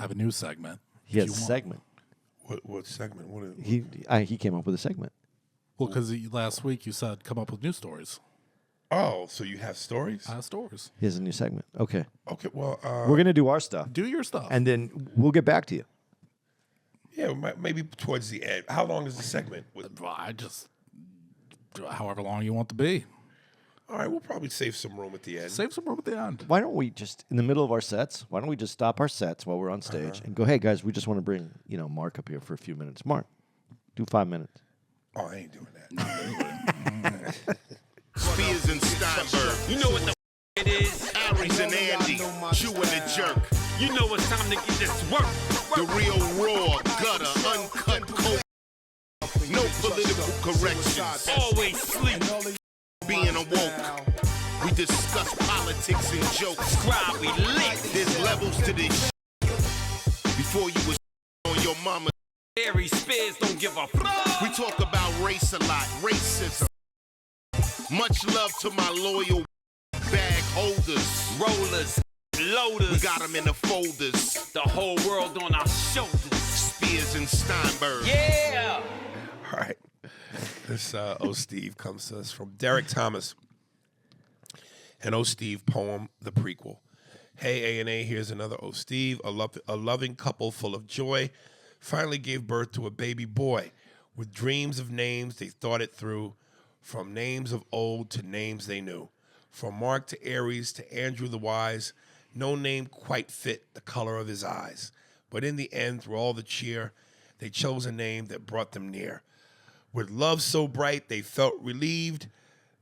have a new segment. He has a segment. What segment? What is, He came up with a segment. Well, because last week you said come up with news stories. oh, so you have stories? I have stories. He has a new segment. Okay. Okay, well, We're going to do our stuff. Do your stuff. And then we'll get back to you. yeah, maybe towards the end. How long is the segment? Well, I just, however long you want to be. All right, we'll probably save some room at the end. Save some room at the end. Why don't we just, in the middle of our sets, why don't we just stop our sets while we're on stage and go, hey, guys, we just want to bring, Mark up here for a few minutes. Mark, do 5 minutes. Oh, I ain't doing that. Spears and Steinberg. You know what the it is? Aries and Andy, chewing the jerk. You know it's time to get this work. The real raw, gutter, uncut, cold. No political corrections. Always sleep. Being awoke. We discuss politics and jokes. Scribe, we lit. There's levels to this. Before you was on your mama. Aries Spears don't give a fuck. We talk about race a lot, racism. Much love to my loyal bag holders, rollers, loaders. We got them in the folders. The whole world on our shoulders. Spears and Steinberg. Yeah. All right. This Steve comes to us from Derek Thomas. An Steve poem, the prequel. Hey, A&A, here's another Steve. A loving couple full of joy finally gave birth to a baby boy. With dreams of names, they thought it through. From names of old to names they knew. From Mark to Aries to Andrew the Wise, no name quite fit the color of his eyes. But in the end, through all the cheer, they chose a name that brought them near. With love so bright, they felt relieved.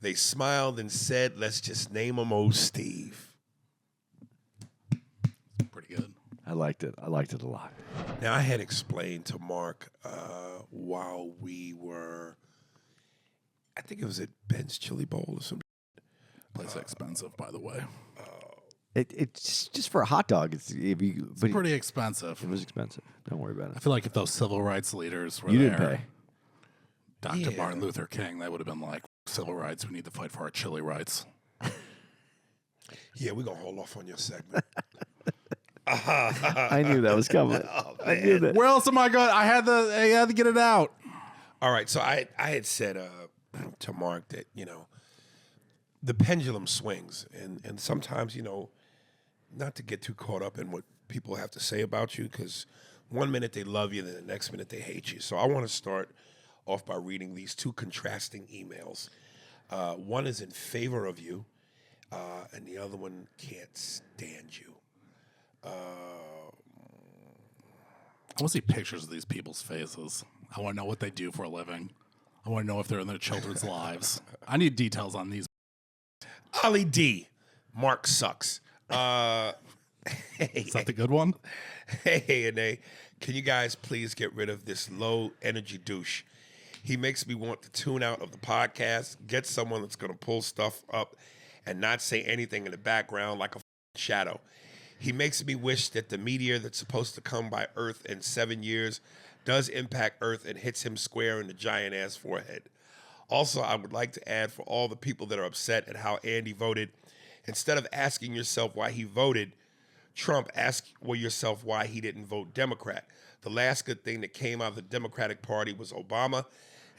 They smiled and said, let's just name him Steve. Pretty good. I liked it. I liked it a lot. Now, I had explained to Mark while we were, I think it was at Ben's Chili Bowl or something. Place expensive, by the way. It's just for a hot dog. It's Pretty expensive. It was expensive. Don't worry about I it. feel like if those civil rights leaders were You there, didn't pay. Dr. Yeah. Martin Luther King, they would have been like, civil rights, we need to fight for our chili rights. Yeah, we're going to hold off on your segment. I knew that was coming. I knew that. Where else am I going? I had to get it out. All right, so I had said to Mark that, the pendulum swings. And sometimes, not to get too caught up in what people have to say about you, because one minute they love you, then the next minute they hate you. So I want to start off by reading these two contrasting emails. One is in favor of you, and the other one can't stand you. I want to see pictures of these people's faces. I want to know what they do for a living. I want to know if they're in their children's lives. I need details on these. Ollie D. Mark sucks. Is that the good one? Hey, A&A, can you guys please get rid of this low-energy douche? He makes me want to tune out of the podcast, get someone that's going to pull stuff up and not say anything in the background like a shadow. He makes me wish that the meteor that's supposed to come by Earth in 7 years does impact Earth and hits him square in the giant-ass forehead. Also, I would like to add, for all the people that are upset at how Andy voted, instead of asking yourself why he voted Trump, ask yourself why he didn't vote Democrat. The last good thing that came out of the Democratic Party was Obama,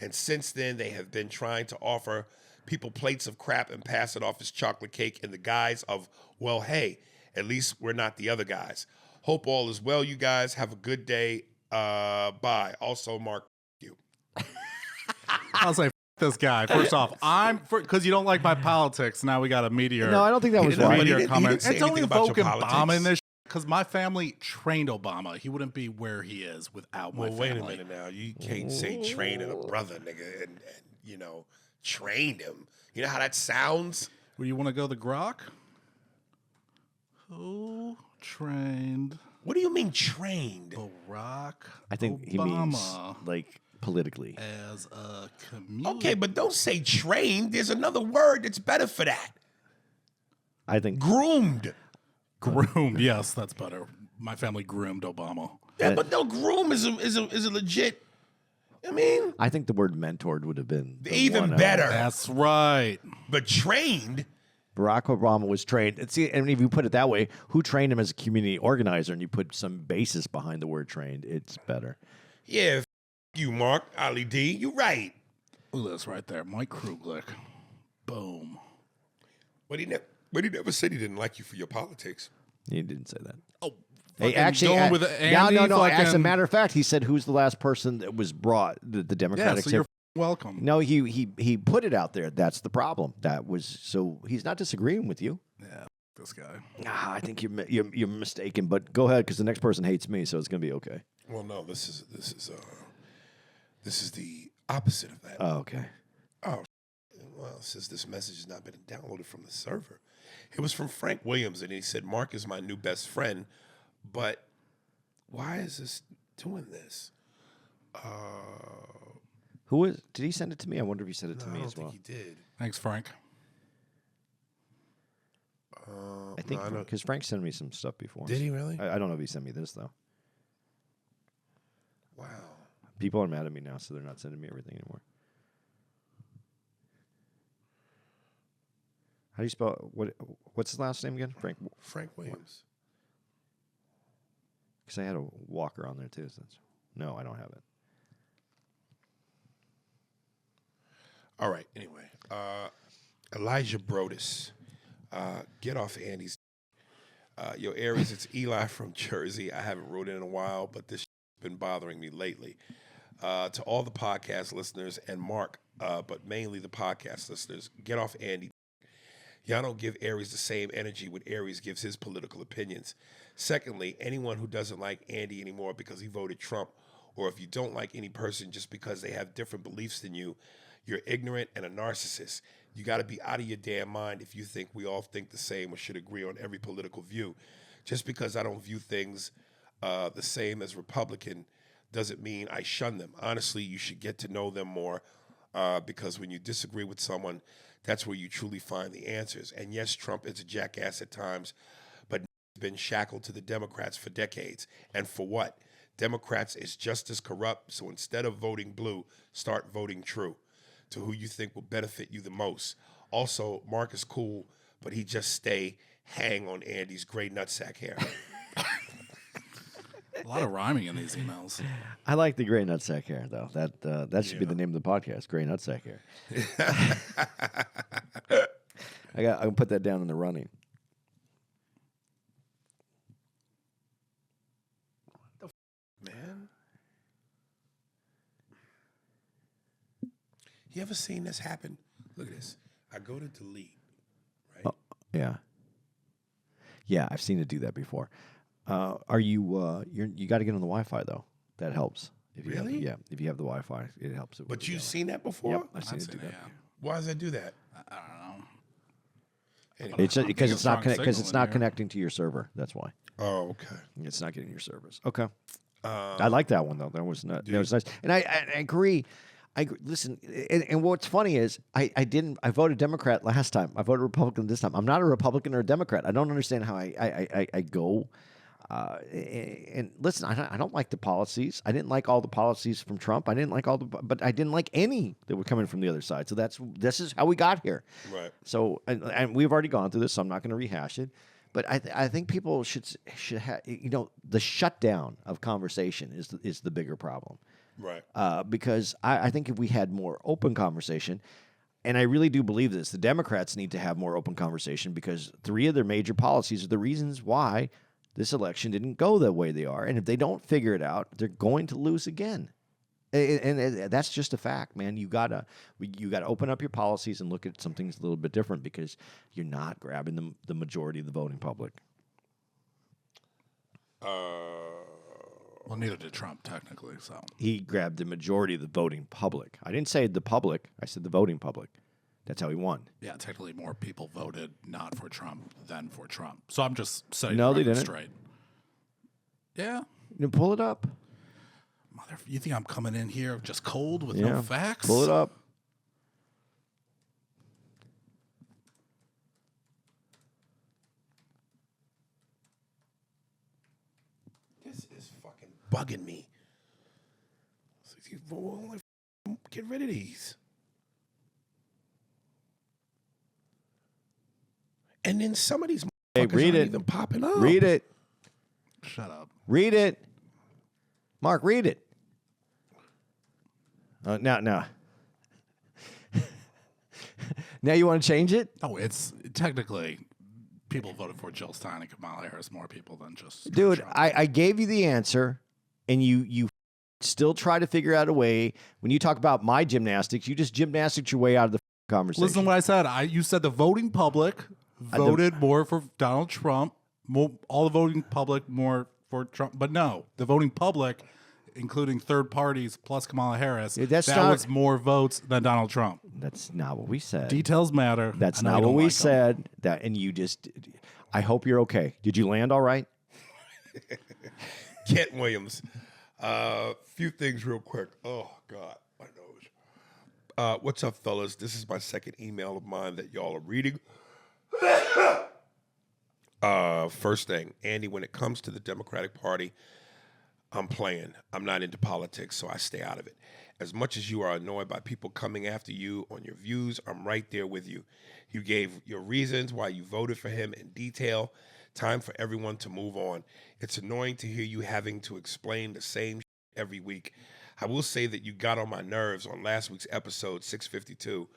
and since then they have been trying to offer people plates of crap and pass it off as chocolate cake in the guise of, well, hey, at least we're not the other guys. Hope all is well, you guys. Have a good day. Bye. Also, Mark, you. I'll say this guy. First off, because you don't like my politics. Now we got a meteor. No, I don't think that was why. Meteor He comment. didn't say And don't anything about invoke your Obama politics. in this because my family trained Obama. He wouldn't be where he is without my Well, family. wait a minute now. You can't say training a brother, nigga, and trained him. You know how that sounds? Well, you want to go the Grok? Who trained What do you mean trained? Barack I think he Obama means like politically. as a community? Okay, but don't say trained. There's another word that's better for that. I think Groomed. Groomed. Yes, that's better. My family groomed Obama. Yeah, but no, groom is a legit. I mean, the word mentored would have been the even 1-0. better. That's right. But trained, Barack Obama was trained. See, and if you put it that way, who trained him as a community organizer, and you put some basis behind the word trained, it's better. Yeah, you, Mark, Ali D, you're right. Look at this right there. Mike Kruglich. Boom. But he never said he didn't like you for your politics. He didn't say that. Oh, Hey, actually, going with Andy, no. As a fucking- matter of fact, he said, "Who's the last person that was brought?" The Yeah, Democratic. so you're welcome. No, he put it out there. That's the problem. That was so he's not disagreeing with you. Yeah, this guy. I think you're mistaken. But go ahead, because the next person hates me, so it's gonna be okay. Well, no, this is the opposite of that. Oh, okay. Oh, well, it says this message has not been downloaded from the server. It was from Frank Williams, and he said, Mark is my new best friend, but why is this doing this? Who is? Did he send it to me? I wonder if he sent it to me I don't as well. think he did. Thanks, Frank. I think no, I don't- because Frank sent me some stuff before. Did he really? I don't know if he sent me this though. Wow. People are mad at me now, so they're not sending me everything anymore. How do you spell what's his last name again? Frank Williams. Because I had a Walker on there too. So no, I don't have it. All right. Anyway, Elijah Brodus, get off Andy's. Yo, Aries, it's Eli from Jersey. I haven't wrote in a while, but this has been bothering me lately. To all the podcast listeners and Mark, but mainly the podcast listeners, get off Andy. Y'all don't give Aries the same energy when Aries gives his political opinions. Secondly, anyone who doesn't like Andy anymore because he voted Trump, or if you don't like any person just because they have different beliefs than you, you're ignorant and a narcissist. You got to be out of your damn mind if you think we all think the same or should agree on every political view. Just because I don't view things the same as Republican doesn't mean I shun them. Honestly, you should get to know them more because when you disagree with someone, that's where you truly find the answers. And yes, Trump is a jackass at times, but he's been shackled to the Democrats for decades. And for what? Democrats is just as corrupt, so instead of voting blue, start voting true to who you think will benefit you the most. Also, Mark is cool, but he just hang on Andy's gray nutsack hair. A lot of rhyming in these emails. I like the gray nutsack hair though. That should be the name of the podcast. Gray nutsack hair. I can put that down in the running. Man. You ever seen this happen? Look at this. I go to delete, right? Oh, yeah. Yeah, I've seen it do that before. Are you? You got to get on the Wi-Fi though. That helps. If you Really? If you have the Wi-Fi, it helps. It But you've seen that before? Yep, I've seen I've it do seen it, that. yeah. Why does that do that? I don't know. Anyway. It's just because Getting it's not strong because signal it's in not here. connecting to your server. That's why Oh, okay. it's not getting your servers. Okay. I like that one though. That was not. That was nice. And I agree. Listen, and what's funny is I voted Democrat last time. I voted Republican this time. I'm not a Republican or a Democrat. I don't understand how I go. And listen, I don't like the policies. I didn't like all the policies from Trump. I didn't like but I didn't like any that were coming from the other side. So this is how we got here. Right. So and we've already gone through this, so I'm not going to rehash it. But I think people should have, the shutdown of conversation is the bigger problem. Right. Because I think if we had more open conversation, and I really do believe this, the Democrats need to have more open conversation because 3 of their major policies are the reasons why this election didn't go the way they are. And if they don't figure it out, they're going to lose again. And that's just a fact, man. You gotta open up your policies and look at some things a little bit different because you're not grabbing the majority of the voting public. Well, neither did Trump, technically. So He grabbed the majority of the voting public. I didn't say the public. I said the voting public. That's how he won. yeah, technically more people voted not for Trump than for Trump. So I'm just saying No, they didn't. straight. Yeah. Pull it up. You think I'm coming in here just cold with Yeah. no facts? Pull it up. This is fucking bugging me. Get rid of these. And then some of these Hey, motherfuckers read aren't it. even popping up. Read it. Shut up. Read it. Mark, read it. Now. Now you want to change it? No, it's technically people voted for Jill Stein and Kamala Harris, more people than just Dude, Trump. I gave you the answer, and you still try to figure out a way. When you talk about my gymnastics, you just gymnastics your way out of the conversation. Listen to what I said. You said the voting public voted more for Donald Trump. All the voting public more for Trump. But no, the voting public, including third parties plus Kamala Harris, That's that not- was more votes than Donald Trump. That's not what we said. Details matter. That's I know not you what don't we like 'em. said. And you just. I hope you're okay. Did you land all right? Kent Williams. Few things real quick. Oh, God, my nose. What's up, fellas? This is my second email of mine that y'all are reading. First thing, Andy, when it comes to the Democratic Party, I'm playing. I'm not into politics, so I stay out of it. As much as you are annoyed by people coming after you on your views, I'm right there with you. You gave your reasons why you voted for him in detail. Time for everyone to move on. It's annoying to hear you having to explain the same every week. I will say that you got on my nerves on last week's episode 652,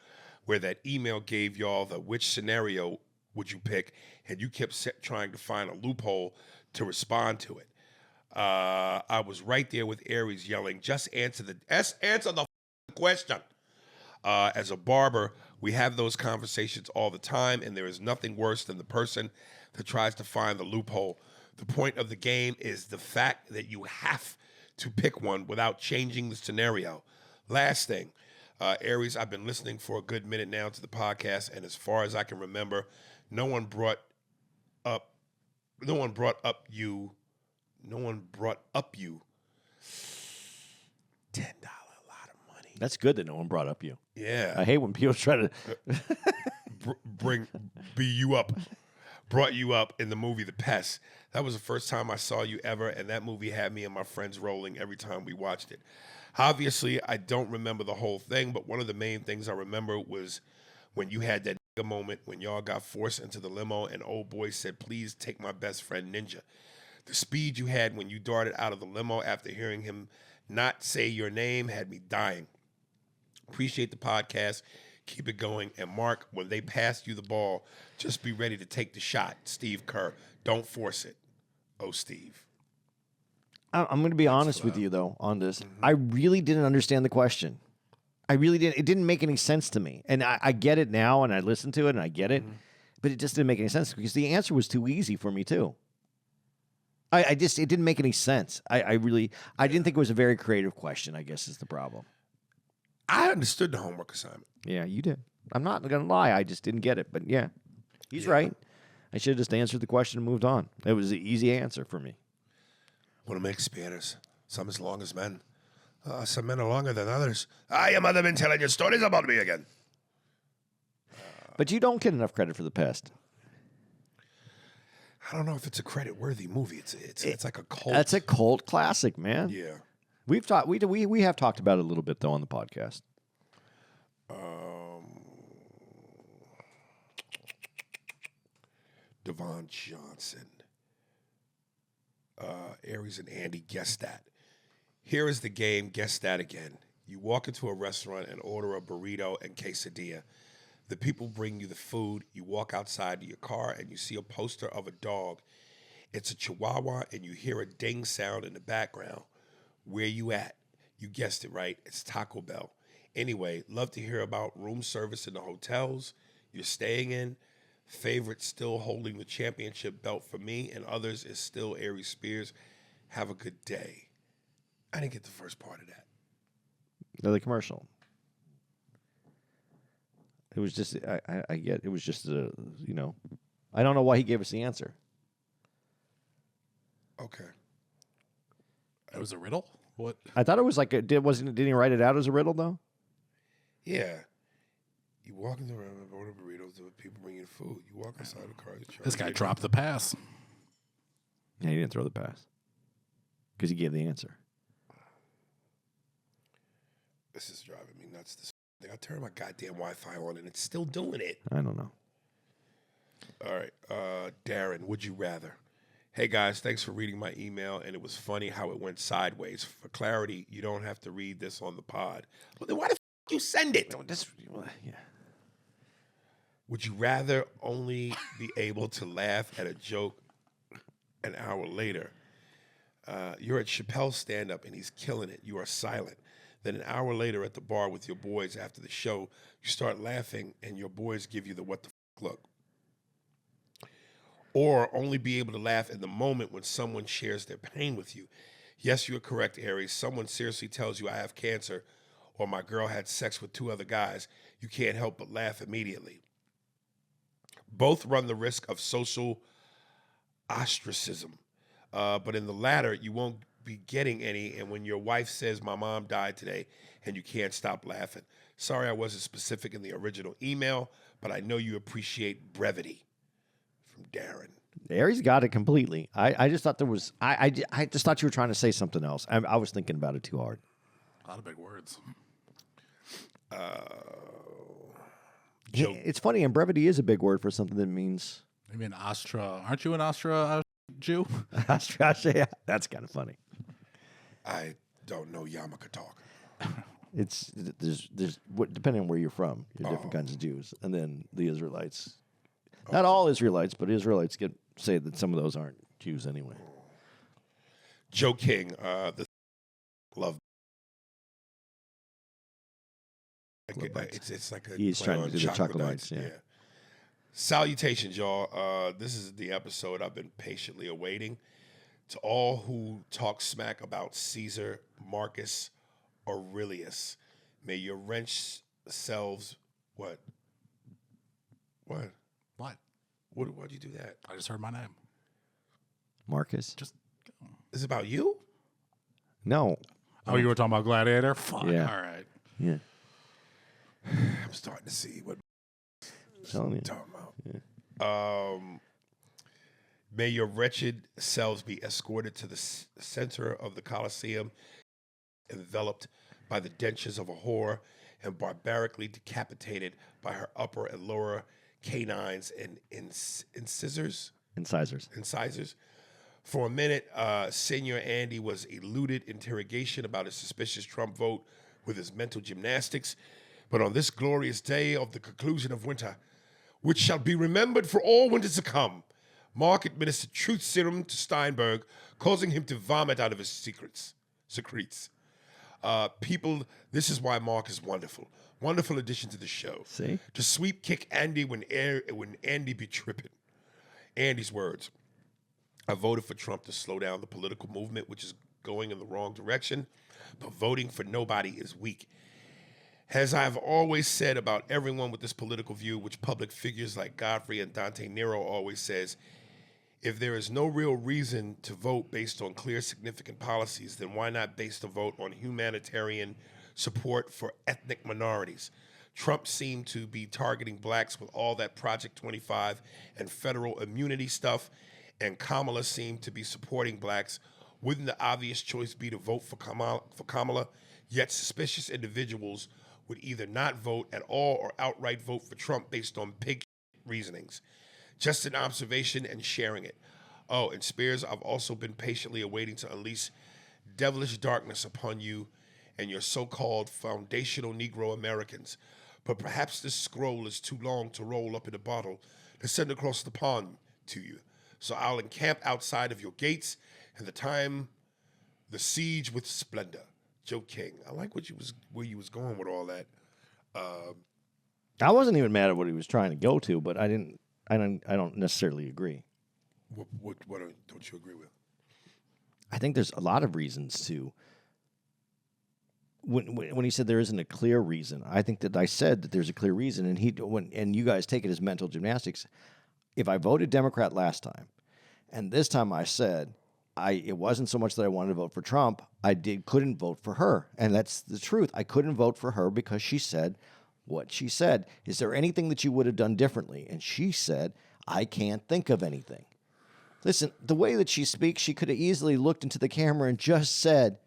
where that email gave y'all the which scenario would you pick, and you kept trying to find a loophole to respond to it. I was right there with Aries yelling, just answer the question. As a barber, we have those conversations all the time, and there is nothing worse than the person that tries to find the loophole. The point of the game is the fact that you have to pick one without changing the scenario. Last thing, Aries, I've been listening for a good minute now to the podcast, and as far as I can remember, no one brought up you $10 a lot of money. That's good that no one brought up you. Yeah. I hate when people try to. Brought you up in the movie The Pest. That was the first time I saw you ever, and that movie had me and my friends rolling every time we watched it. Obviously, I don't remember the whole thing, but one of the main things I remember was when you had that moment when y'all got forced into the limo and old boy said, please take my best friend Ninja. The speed you had when you darted out of the limo after hearing him not say your name had me dying. Appreciate the podcast. Keep it going. And Mark, when they pass you the ball, just be ready to take the shot. Steve Kerr. Don't force it. Oh, Steve. I'm going to be honest with you, though, on this. I really didn't understand the question. I really didn't. It didn't make any sense to me. And I get it now, and I listen to it, and I get it. But it just didn't make any sense because the answer was too easy for me, too. It didn't make any sense. I didn't think it was a very creative question, I guess is the problem. I understood the homework assignment. Yeah, you did. I'm not going to lie. I just didn't get it. But yeah, he's right. I should have just answered the question and moved on. It was an easy answer for me. Want to make spanners. Some as long as men. Some men are longer than others. I am other men telling you stories about me again. But you don't get enough credit for The Pest. I don't know if it's a credit-worthy movie. It's like a cult. That's a cult classic, man. Yeah. We have talked about it a little bit though on the podcast. Devon Johnson. Aries and Andy, guess that. Here is the game, guess that again. You walk into a restaurant and order a burrito and quesadilla. The people bring you the food. You walk outside to your car and you see a poster of a dog. It's a Chihuahua and you hear a ding sound in the background. Where you at? You guessed it right. It's Taco Bell. Anyway, love to hear about room service in the hotels you're staying in. Favorite still holding the championship belt for me, and others is still Aries Spears. Have a good day. I didn't get the first part of that. The commercial. It was just I get it was just I don't know why he gave us the answer. Okay. It was a riddle? What? I thought it was like didn't he write it out as a riddle though? Yeah. You walk into a restaurant, order burritos, the people bring you food. You walk outside the car. This guy dropped the pass. Yeah, he didn't throw the pass because he gave the answer. This is driving me nuts. This thing. I turned my goddamn Wi-Fi on and it's still doing it. I don't know. All right. Darren, would you rather? Hey, guys, thanks for reading my email, and it was funny how it went sideways. For clarity, you don't have to read this on the pod. Well, then why the f*** you send it? Yeah. Would you rather only be able to laugh at a joke an hour later? You're at Chappelle's stand-up, and he's killing it. You are silent. Then an hour later at the bar with your boys after the show, you start laughing, and your boys give you the what the f*** look. Or only be able to laugh in the moment when someone shares their pain with you. Yes, you're correct, Aries. Someone seriously tells you I have cancer or my girl had sex with 2 other guys. You can't help but laugh immediately. Both run the risk of social ostracism. But in the latter, you won't be getting any. And when your wife says, my mom died today, and you can't stop laughing. Sorry I wasn't specific in the original email, but I know you appreciate brevity. From Darren. Aries got it completely. I just thought there was. I just thought you were trying to say something else. I was thinking about it too hard. A lot of big words. Yeah, it's funny, and brevity is a big word for something that means. I mean, Astra. Aren't you an Astra Jew? Yeah, that's kind of funny. I don't know yarmulke talk. It's there's depending on where you're from, you're different kinds of Jews, and then the Israelites. Not all Israelites, but Israelites say that some of those aren't Jews anyway. Joe King, the love. It's like a. He's trying to do the chocolate bites. Yeah. Salutations, y'all. This is the episode I've been patiently awaiting. To all who talk smack about Caesar, Marcus, Aurelius, may your wrench selves what? What? What? Why'd you do that? I just heard my name. Marcus? Just. Is it about you? No. Oh, you were talking about Gladiator? Fuck. Yeah. All right. Yeah. I'm starting to see what Telling you. talking about. Yeah. May your wretched selves be escorted to the center of the Colosseum, enveloped by the dentures of a whore, and barbarically decapitated by her upper and lower canines and incisors. For a minute, Senior Andy was eluded interrogation about his suspicious Trump vote with his mental gymnastics. But on this glorious day of the conclusion of winter, which shall be remembered for all winters to come, Marc administered truth serum to Steinberg, causing him to vomit out of his secrets. People, this is why Marc is wonderful. Wonderful addition to the show. See? To sweep kick Andy when Andy be tripping. Andy's words. I voted for Trump to slow down the political movement, which is going in the wrong direction, but voting for nobody is weak. As I've always said about everyone with this political view, which public figures like Godfrey and Dante Nero always says, if there is no real reason to vote based on clear, significant policies, then why not base the vote on humanitarian support for ethnic minorities? Trump seemed to be targeting blacks with all that Project 25 and federal immunity stuff, and Kamala seemed to be supporting blacks. Wouldn't the obvious choice be to vote for Kamala? Yet suspicious individuals would either not vote at all or outright vote for Trump based on pig reasonings. Just an observation and sharing it. Oh, and Spears, I've also been patiently awaiting to unleash devilish darkness upon you and your so-called foundational Negro Americans. But perhaps this scroll is too long to roll up in a bottle to send across the pond to you. So I'll encamp outside of your gates and the siege with splendor. Joe King. I like where you was going with all that. I wasn't even mad at what he was trying to go to, but I don't necessarily agree. What don't you agree with? I think there's a lot of reasons to. When he said there isn't a clear reason, I think that I said that there's a clear reason, and you guys take it as mental gymnastics. If I voted Democrat last time, and this time I said it wasn't so much that I wanted to vote for Trump, couldn't vote for her, and that's the truth. I couldn't vote for her because she said what she said. Is there anything that you would have done differently? And she said, I can't think of anything. Listen, the way that she speaks, she could have easily looked into the camera and just said,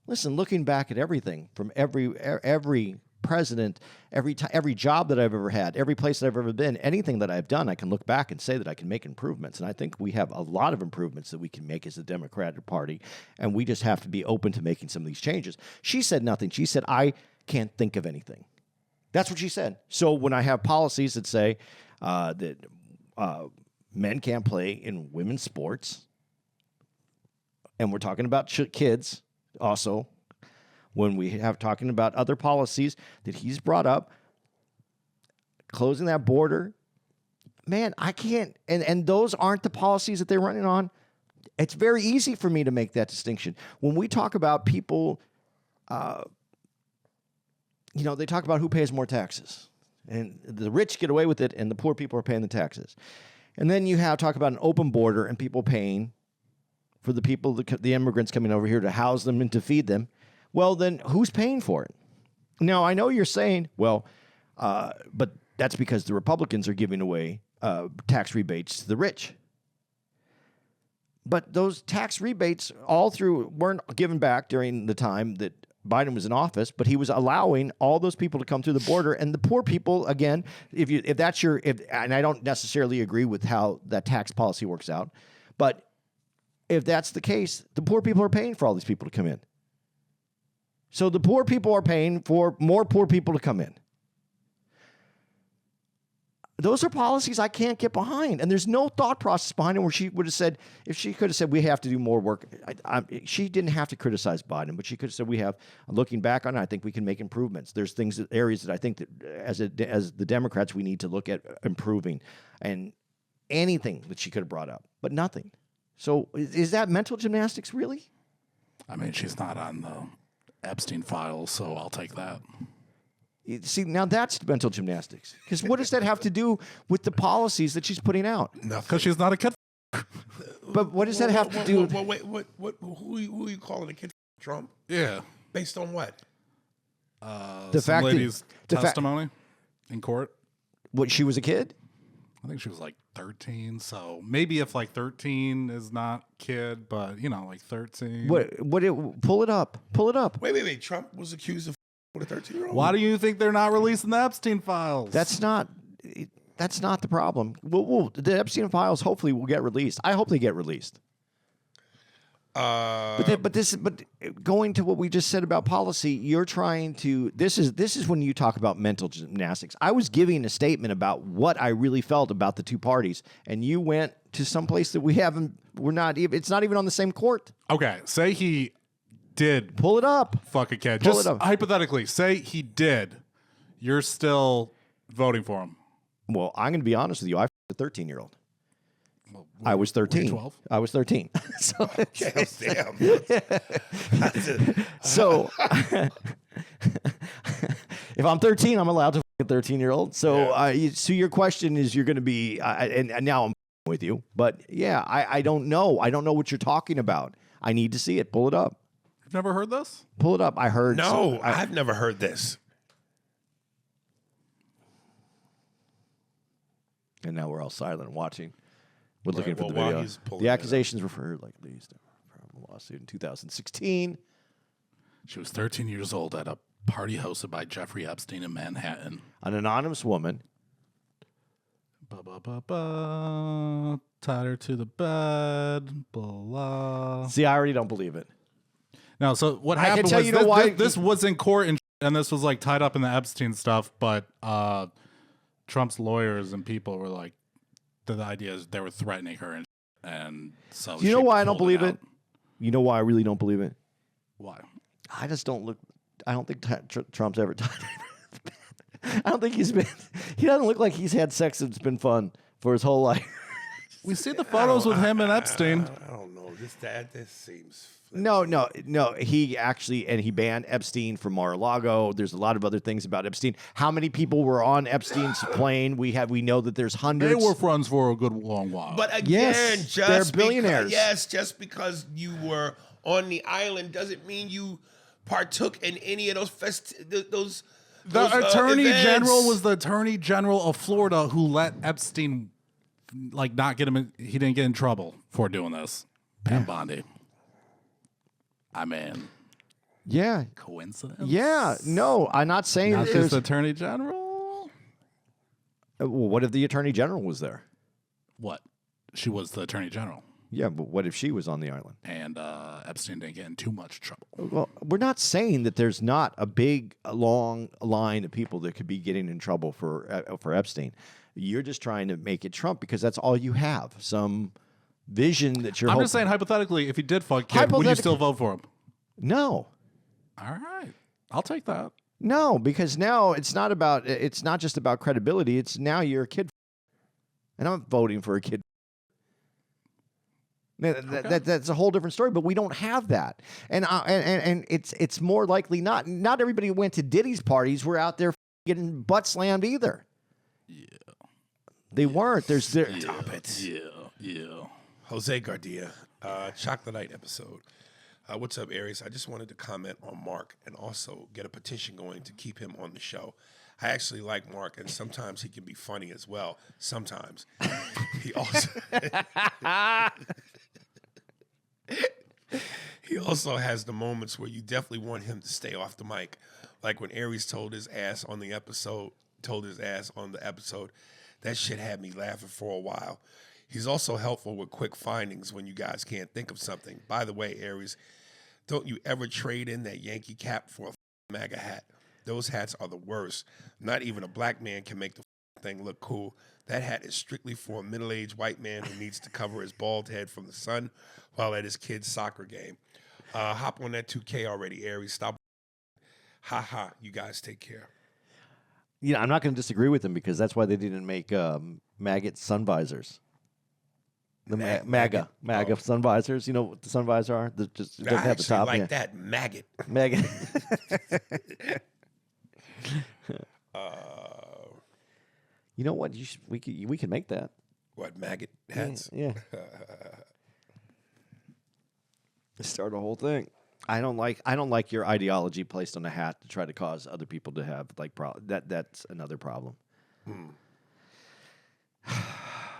listen, looking back at everything from every president, every job that I've ever had, every place that I've ever been, anything that I've done, I can look back and say that I can make improvements. And I think we have a lot of improvements that we can make as a Democratic Party, and we just have to be open to making some of these changes. She said nothing. She said, I can't think of anything. That's what she said. So when I have policies that say that men can't play in women's sports, and we're talking about kids also, when we have talking about other policies that he's brought up, closing that border, man, I can't, and those aren't the policies that they're running on. It's very easy for me to make that distinction. When we talk about people, they talk about who pays more taxes. And the rich get away with it, and the poor people are paying the taxes. And then you talk about an open border and people paying for the people, the immigrants coming over here to house them and to feed them. Well, then who's paying for it? Now, I know you're saying, well, but that's because the Republicans are giving away tax rebates to the rich. But those tax rebates weren't given back during the time that Biden was in office, but he was allowing all those people to come through the border, and the poor people, again, and I don't necessarily agree with how that tax policy works out, but if that's the case, the poor people are paying for all these people to come in. So the poor people are paying for more poor people to come in. Those are policies I can't get behind. And there's no thought process behind it where she would have said, if she could have said, we have to do more work. She didn't have to criticize Biden, but she could have said, looking back on it, I think we can make improvements. There's areas that I think that as the Democrats, we need to look at improving, and anything that she could have brought up, but nothing. So is that mental gymnastics, really? I mean, she's not on the Epstein files, so I'll take that. See, now that's mental gymnastics. Because what does that have to do with the policies that she's putting out? Nothing. Because she's not a kid. But what does that have to do? Wait, who are you calling a kid? Trump? Yeah. Based on what? The some fact that- lady's testimony in court. What, she was a kid? I think she was like 13. So maybe if like 13 is not kid, but like 13. Pull it up. Pull it up. Wait. Trump was accused of with a 13-year-old? Why do you think they're not releasing the Epstein files? That's not the problem. The Epstein files hopefully will get released. I hope they get released. But going to what we just said about policy, you're trying to. This is when you talk about mental gymnastics. I was giving a statement about what I really felt about the two parties, and you went to some place that we haven't. We're not even. It's not even on the same court. Okay, say he did pull it up. Fuck a kid. Pull Just it up. hypothetically, say he did. You're still voting for him. Well, I'm going to be honest with you. I f***ed a 13-year-old. I was 13. 12? I was 13. So, Damn. so if I'm 13, I'm allowed to f*** a 13-year-old. So, so your question is, you're going to be, and now I'm with you, but yeah, I don't know. I don't know what you're talking about. I need to see it. Pull it up. You've never heard this? Pull it up. I heard. No, I've never heard this. And now we're all silent and watching. We're looking for the while video. he's pulling The it accusations were for like least from a lawsuit in 2016. She was 13 years old at a party hosted by Jeffrey Epstein in Manhattan. An anonymous woman. Tied her to the bed. Blah. See, I already don't believe it. No, so what I can happened tell was you know why this was in court and this was like tied up in the Epstein stuff, but Trump's lawyers and people were like, the idea is they were threatening her, and so you know why I don't pulled believe it? You know why I really don't believe it? Why? I just don't look. I don't think Trump's ever done it. I don't think he's been. He doesn't look like he's had sex that's been fun for his whole life. We see the photos with him and Epstein. I don't know. This seems. No. He actually, and he banned Epstein from Mar-a-Lago. There's a lot of other things about Epstein. How many people were on Epstein's plane? We know that there's hundreds. They were friends for a good long while. But again, Yes, they're billionaires. Just because you were on the island doesn't mean you partook in any of those. The attorney events. general was the attorney general of Florida who let Epstein, like, not get him. He didn't get in trouble for doing this. Pam Bondi. I mean, Yeah. Coincidence? Yeah. No, I'm not saying Now that she's there's. the attorney general. Well, what if the attorney general was there? What? She was the attorney general, Yeah, but what if she was on the island? and Epstein didn't get in too much trouble. Well, we're not saying that there's not a long line of people that could be getting in trouble for Epstein. You're just trying to make it Trump because that's all you have. Some vision that you're. I'm just saying, hypothetically, if he did fuck Kim, would you Hypothetic- still vote for him? No. All right, I'll take that. No, because now it's not just about credibility. It's now you're a kid, and I'm voting for a kid. That's a whole different story. But we don't have that, and it's more likely not everybody who went to Diddy's parties were out there getting butt slammed either. Yeah, they weren't. Stop it. Yeah. Jose Gardia, Chocolate Night episode. What's up, Aries? I just wanted to comment on Mark and also get a petition going to keep him on the show. I actually like Mark, and sometimes he can be funny as well. Sometimes. He also has the moments where you definitely want him to stay off the mic. Like when Aries told his ass on the episode. That shit had me laughing for a while. He's also helpful with quick findings when you guys can't think of something. By the way, Aries, don't you ever trade in that Yankee cap for a MAGA hat? Those hats are the worst. Not even a black man can make the thing look cool. That hat is strictly for a middle-aged white man who needs to cover his bald head from the sun while at his kid's soccer game. Hop on that 2K already, Aries. Stop. Ha ha. You guys take care. I'm not going to disagree with him because that's why they didn't make maggot sun visors. The MAGA sun visors. You know what the sun visors are? It doesn't have the top. Like that maggot. Maggot. You know what? We can make that. What, maggot hats? Yeah. Start a whole thing. I don't like your ideology placed on a hat to try to cause other people to have that's another problem.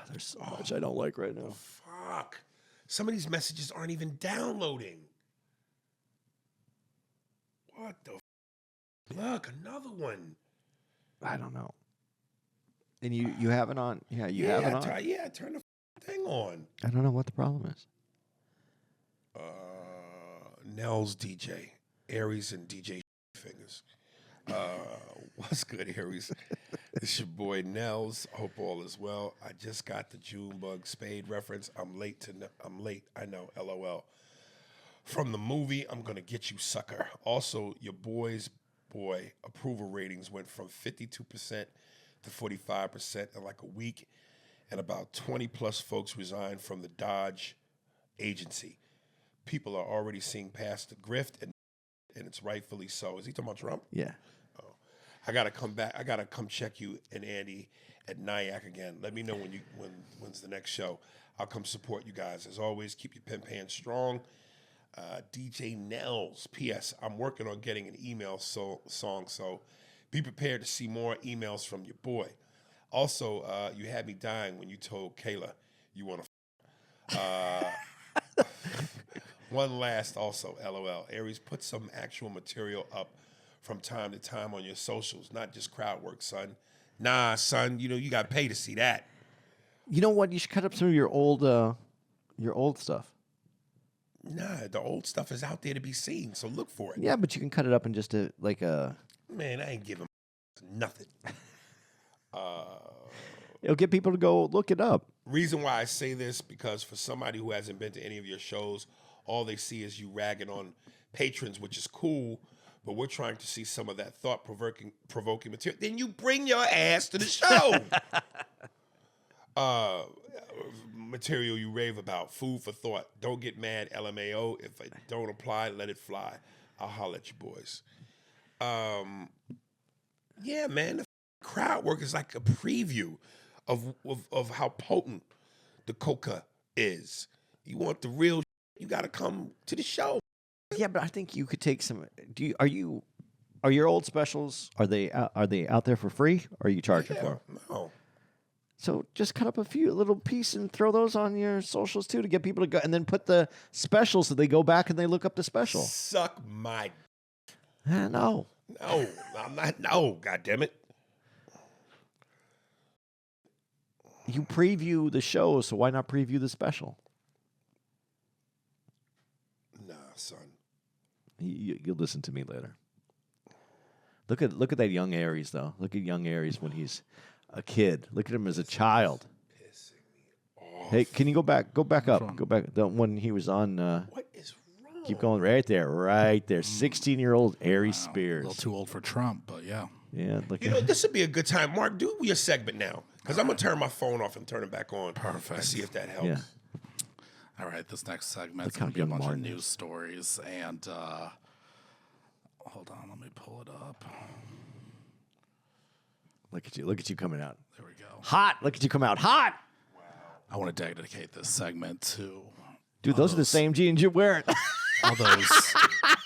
There's so much I don't like right now. Fuck. Some of these messages aren't even downloading. What the Look, another one. I don't know. And you have it on? Yeah, you have it on? Turn the thing on. I don't know what the problem is. Nels DJ. Aries and DJ Fingers. What's good, Aries? It's your boy Nels. Hope all is well. I just got the Junebug Spade reference. I'm late. I know. LOL. From the movie, I'm gonna get you, sucker. Also, your boy approval ratings went from 52% to 45% in like a week, and about 20 plus folks resigned from the Dodge agency. People are already seeing past the grift, and it's rightfully so. Is he talking about Trump? Yeah. Oh, I gotta come back. I gotta come check you and Andy at Nyack again. Let me know when's the next show. I'll come support you guys. As always, keep your pen pans strong. DJ Nels. P.S. I'm working on getting an email song, so be prepared to see more emails from your boy. Also, you had me dying when you told Kayla you want to. One last also, LOL. Aries, put some actual material up from time to time on your socials, not just crowd work, son. Nah, son, you got to pay to see that. You know what? You should cut up some of your old stuff. Nah, the old stuff is out there to be seen, so look for it. Yeah, but you can cut it up in just a. Man, I ain't giving nothing. It'll get people to go look it up. Reason why I say this, because for somebody who hasn't been to any of your shows, all they see is you ragging on patrons, which is cool, but we're trying to see some of that thought-provoking material. Then you bring your ass to the show. Material you rave about, food for thought. Don't get mad, LMAO. If it don't apply, let it fly. I'll holler at you boys. Yeah, man, the crowd work is like a preview of how potent the coca is. You want the real, you got to come to the show. Yeah, but I think you could take some. Are your old specials? Are they out there for free? Or are you charging for them? No. So just cut up a few little pieces and throw those on your socials too to get people to go, and then put the specials so they go back and they look up the special. Suck my No. No, I'm not. No, God damn it. You preview the show, so why not preview the special? Nah, son. You'll listen to me later. Look at that young Aries though. Look at young Aries when he's a kid. Look at him as a child. Pissing me off. Hey, can you go back up? Go back. The when he was on. What is wrong? Keep going right there. 16-year-old Aries Spears. A little too old for Trump, but yeah. Yeah, look You know, this would be a good time. Mark, do your segment now. Because I'm going to turn my phone off and turn it back on. Perfect. And see if that helps. Yeah. All right, this next segment is Look how going to be a young bunch Martin of is. news stories. And hold on, let me pull it up. Look at you coming out. There we go. Hot. Look at you come out hot. I want to dedicate this segment to Dude, those are the same jeans you're wearing.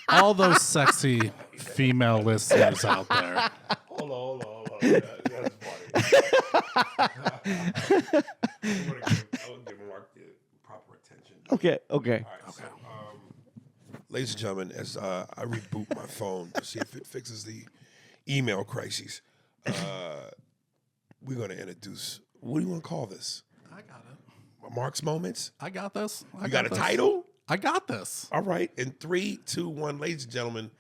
all those sexy female listeners out there. Hold on. That's funny. I would give Mark the proper attention. Okay. All right, so, ladies and gentlemen, as I reboot my phone to see if it fixes the email crises, we're going to introduce, what do you want to call this? I got it. Mark's Moments? I got this. You got a title? I got this. All right. In 3, 2, 1, ladies and gentlemen,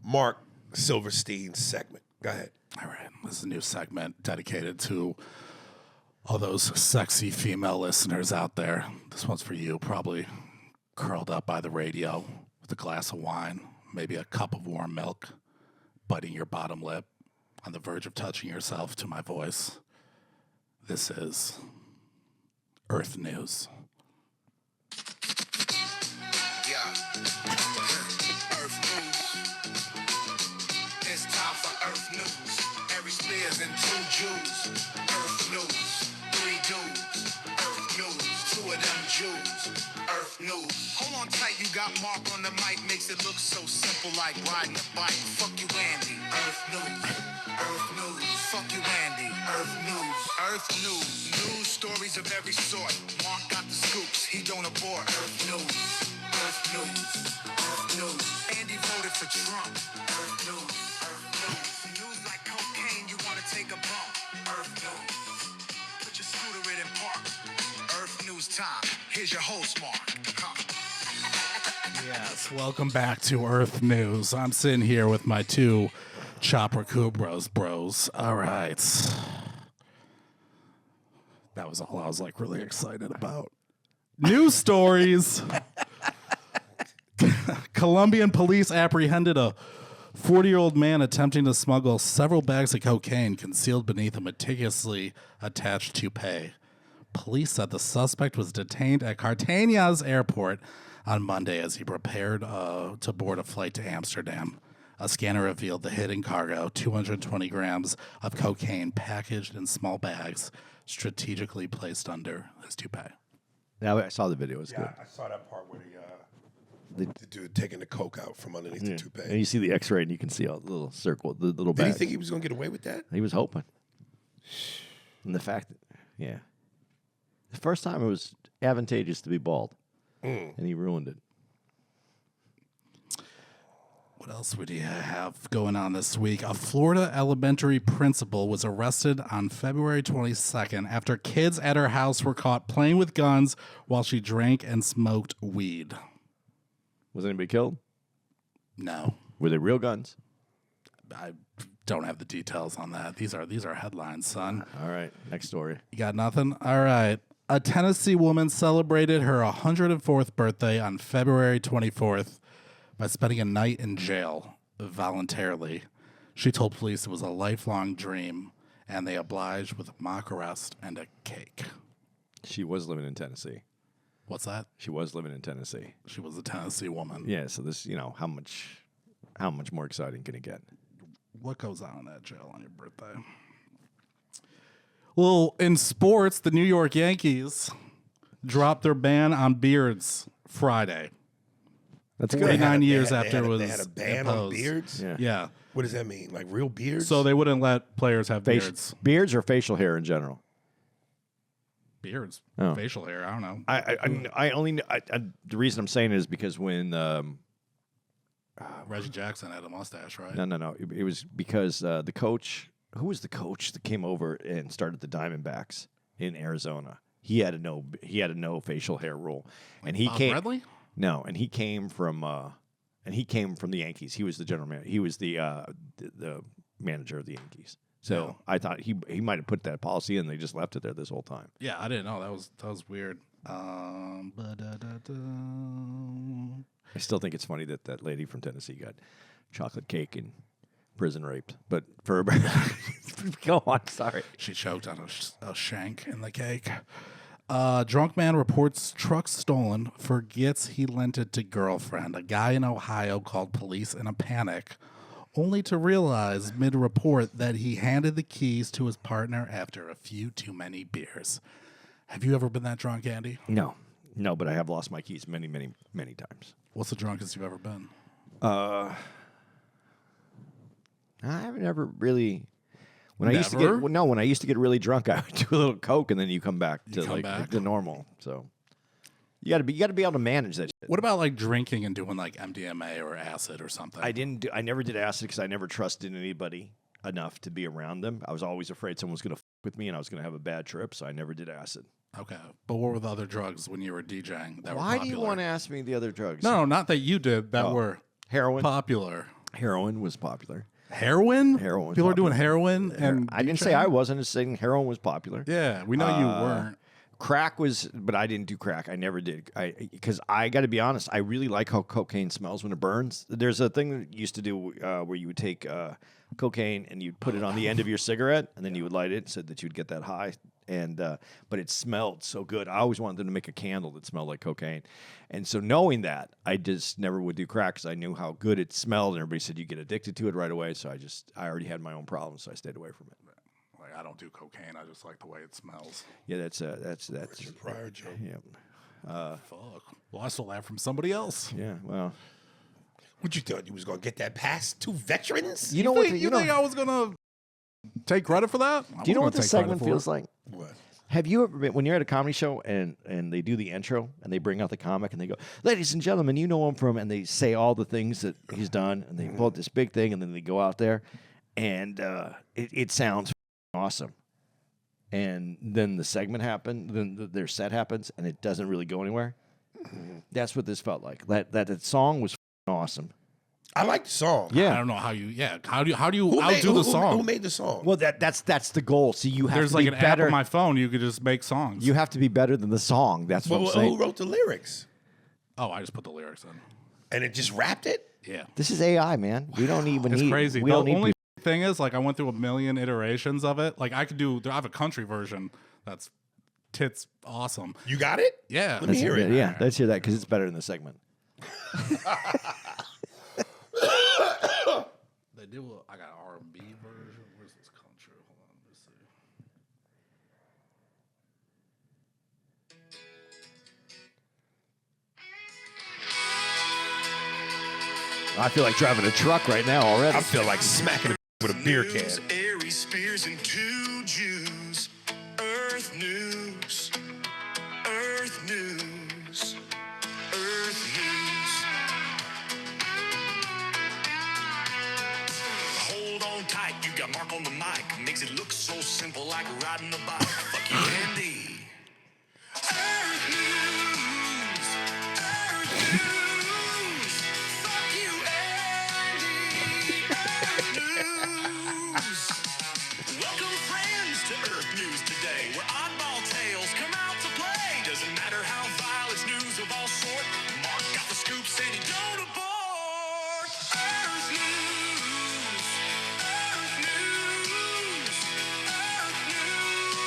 Mark Silverstein's segment. Go ahead. All right. This is a new segment dedicated to all those sexy female listeners out there. This one's for you, probably curled up by the radio with a glass of wine, maybe a cup of warm milk, biting your bottom lip, on the verge of touching yourself to my voice. This is Earth News. Yeah. Earth News. It's time for Earth News. Every Spears and 2 Jews. Earth News. 3 dudes. Earth News. 2 of them Jews. Earth News. Hold on tight, you got Mark on the mic. Makes it look so simple like riding a bike. Fuck you, Andy. Earth News. Earth News. Fuck you, Andy. Earth News. Earth News. News stories of every sort. Mark got the scoops. He don't abort. Earth News. Earth News. Earth News. Andy voted for Trump. Earth News. Earth News. News like cocaine. You want to take a bump. Earth News. Put your scooter in and park. Earth News time. Here's your host, Mark. Yes, welcome back to Earth News. I'm sitting here with my 2 Chopper Kubros bros. All right. That was all I was like really excited about. News stories. Colombian police apprehended a 40-year-old man attempting to smuggle several bags of cocaine concealed beneath a meticulously attached toupee. Police said the suspect was detained at Cartagena's airport on Monday as he prepared to board a flight to Amsterdam. A scanner revealed the hidden cargo, 220 grams of cocaine packaged in small bags, strategically placed under his toupee. Yeah, I saw the video. It was good. I saw that part where the dude taking the coke out from underneath the toupee. And you see the X-ray, and you can see a little circle, the little Did bag. he think he was going to get away with that? He was hoping. And the fact that, the first time it was advantageous to be bald, and he ruined it. What else would you have going on this week? A Florida elementary principal was arrested on February 22nd after kids at her house were caught playing with guns while she drank and smoked weed. Was anybody killed? No, Were they real guns? I don't have the details on that. These are headlines, son. All right, next story. You got nothing? All right. A Tennessee woman celebrated her 104th birthday on February 24th by spending a night in jail voluntarily. She told police it was a lifelong dream, and they obliged with a mock arrest and a cake. She was living in Tennessee. What's that? She was living in Tennessee. She was a Tennessee woman. Yeah, so this, how much more exciting can it get? What goes on in that jail on your birthday? Well, in sports, the New York Yankees dropped their ban on beards Friday. That's They good. had 39 a- years they after had it a- was They had a ban on imposed. beards? Yeah. Yeah. What does that mean? Like real beards? So they wouldn't let players have beards. Beards or facial hair in general? Beards. Oh. Facial hair. I don't know. I only the reason I'm saying it is because when Reggie Jackson had a mustache, right? No. It was because the coach. Who was the coach that came over and started the Diamondbacks in Arizona? He had a no facial hair rule, and he Bob came. Bradley? No, and he came from the Yankees. He was the general manager. He was the manager of the Yankees. So I thought he might have put that policy in. They just left it there this whole time. Yeah, I didn't know. That was weird. I still think it's funny that lady from Tennessee got chocolate cake and prison raped. But for go on, sorry. She choked on a shank in the cake. Drunk man reports truck stolen, forgets he lent it to girlfriend. A guy in Ohio called police in a panic, only to realize mid-report that he handed the keys to his partner after a few too many beers. Have you ever been that drunk, Andy? No, but I have lost my keys many times. What's the drunkest you've ever been? I haven't ever really. When I used to get really drunk, I would do a little coke, and then you come back to the normal. So you got to be able to manage that shit. What about like drinking and doing like MDMA or acid or something? I never did acid because I never trusted anybody enough to be around them. I was always afraid someone was going to with me and I was going to have a bad trip, so I never did acid. Okay, but what were the other drugs when you were DJing that were Why popular? do you want to ask me the other drugs? No, not that you did. That were heroin. Popular. Heroin was popular. Heroin? Heroin was People popular. are doing heroin and I didn't say I wasn't. Just saying heroin was popular. Yeah, we know you weren't. Crack was, but I didn't do crack. I never did. Because I got to be honest, I really like how cocaine smells when it burns. There's a thing that you used to do where you would take cocaine and you'd put it on the end of your cigarette and then you would light it so that you'd get that high. And but it smelled so good. I always wanted them to make a candle that smelled like cocaine. And so knowing that, I just never would do crack because I knew how good it smelled. And everybody said you get addicted to it right away. So I already had my own problems, so I stayed away from it. Like I don't do cocaine. I just like the way it smells. Yeah, that's your prior joke. Yeah. Fuck. Well, I stole that from somebody else. Yeah. Well, What you thought you was gonna get that pass to veterans? you know what? You think I was gonna take credit for that? Do you know what this segment feels like? What? Have you ever been when you're at a comedy show and they do the intro and they bring out the comic and they go, "Ladies and gentlemen, you know him from," and they say all the things that he's done and they pull out this big thing and then they go out there and it sounds awesome. And then the segment happened, then their set happens and it doesn't really go anywhere. That's what this felt like. That song was awesome. I like the song. Yeah. I don't know how you. Yeah. How do you outdo the song? Who made the song? Well, that's the goal. See, you have There's to like be an app better. on my phone. You could just make songs. You have to be better than the song. That's what I'm saying. Who wrote the lyrics? Oh, I just put the lyrics in. And it just rapped it? Yeah. This is AI, man. We don't even It's need. crazy. We The don't need. only thing is, like, I went through a million iterations of it. Like, I have a country version that's tits awesome. You got it? Yeah. Let me hear it. Yeah, let's hear that because it's better in the segment. They do. I got an R&B version. Where's this country? Hold on, let's see. I feel like driving a truck right now already. I feel like smacking it with a beer can. Aries, Spears, and 2 Jews. Earth news. Earth news. Earth news. Hold on tight, you got Marc on the mic. Makes it look so simple like riding a bike. Fuck you, Andy. Earth news. Earth news. Fuck you, Andy. Earth news. Welcome, friends, to Earth News today, where oddball tales come out to play. Doesn't matter how vile it's news of all sort. Marc got the scoops and he don't abort. Earth News. Earth News. Earth News.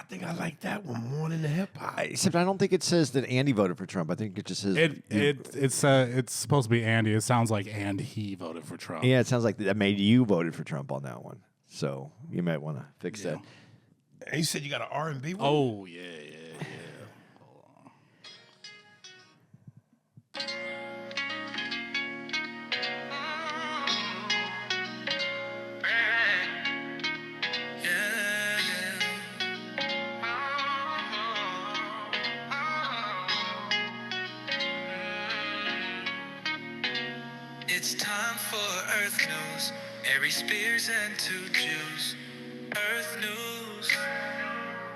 think I like that one more than the hip hop. Except I don't think it says that Andy voted for Trump. I think it just says It's supposed to be Andy. It sounds like and he voted for Trump. Yeah, it sounds like that made you voted for Trump on that one. So you might want to fix that. And you said you got an R&B one? Oh yeah. It's time for Earth News. Mary Spears and 2 Jews. Earth News.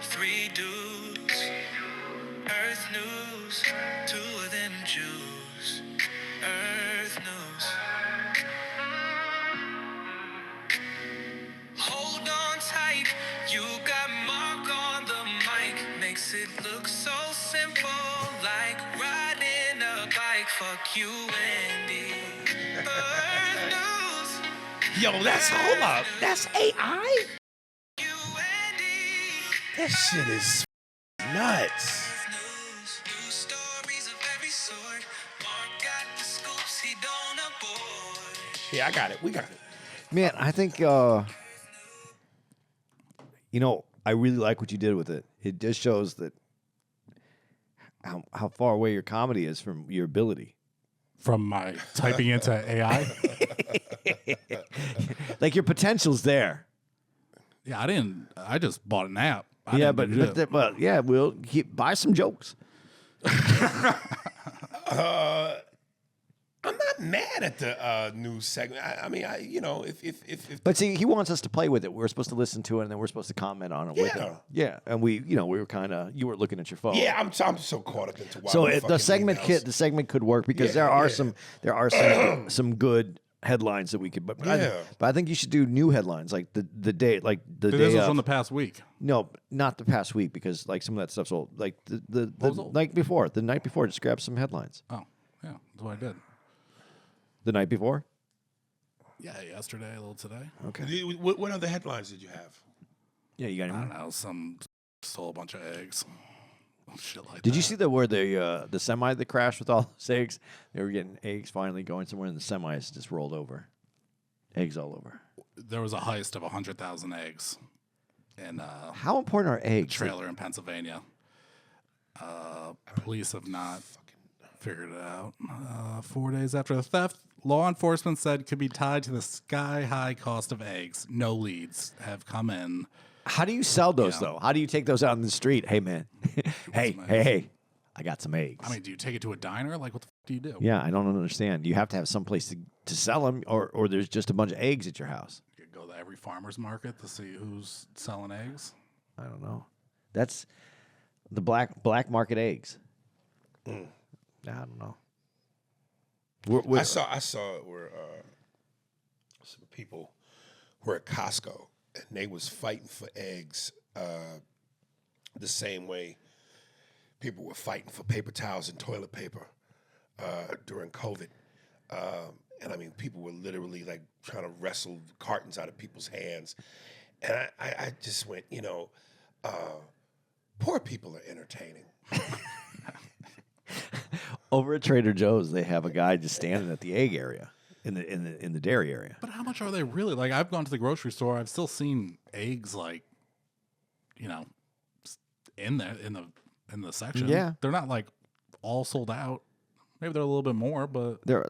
3 dudes. Earth News. 2 of them Jews. Earth News. Hold on tight. You got Marc on the mic. Makes it look so simple. Like riding a bike. Fuck you, Andy. Earth News. Yo, hold up. That's AI? You, Andy. That shit is nuts. News. News stories of every sort. Marc got the scoops. He don't abort. Yeah, I got it. We got it. Man, I think I really like what you did with it. It just shows that how far away your comedy is from your ability. From my typing into AI. Like your potential's there. Yeah, I just bought an app. We'll buy some jokes. I'm not mad at the news segment. I mean, if But see, he wants us to play with it. We're supposed to listen to it, and then we're supposed to comment on it with Yeah. him. Yeah, and we were kind of you were looking at your phone. yeah, I'm so caught up into why So we the fucking segment emails. the segment could work because Yeah, there are some good headlines that we could. But I think you should do new headlines like the day This day was of. from the past week. No, not the past week because like some of that stuff's old. Like the was old? night before, just grab some headlines. Oh, yeah, that's what I did. The night before. Yeah, yesterday, a little today. Okay. What other headlines did you have? Yeah, you got I any? don't know, some stole a bunch of eggs. Shit like that. Did you see where the semi that crashed with all those eggs? They were getting eggs finally going somewhere, and the semis just rolled over, eggs all over. There was a heist of 100,000 eggs in How important are a eggs? trailer in Pennsylvania. Police have not figured it out. 4 days after the theft, law enforcement said could be tied to the sky-high cost of eggs. No leads have come in. How do you sell those though? How do you take those out in the street? Hey man, hey, I got some eggs. I mean, do you take it to a diner? Like, what the f do you do? Yeah, I don't understand. You have to have some place to sell them, or there's just a bunch of eggs at your house. You go to every farmer's market to see who's selling eggs. I don't know. That's the black market eggs. I don't know. I saw it where some people were at Costco and they was fighting for eggs the same way people were fighting for paper towels and toilet paper during COVID. And I mean, people were literally like trying to wrestle cartons out of people's hands. And I just went, poor people are entertaining. Over at Trader Joe's, they have a guy just standing at the egg area in the dairy area. But how much are they really? Like, I've gone to the grocery store. I've still seen eggs, like, in the section. Yeah. They're not like all sold out. Maybe they're a little bit more, but They're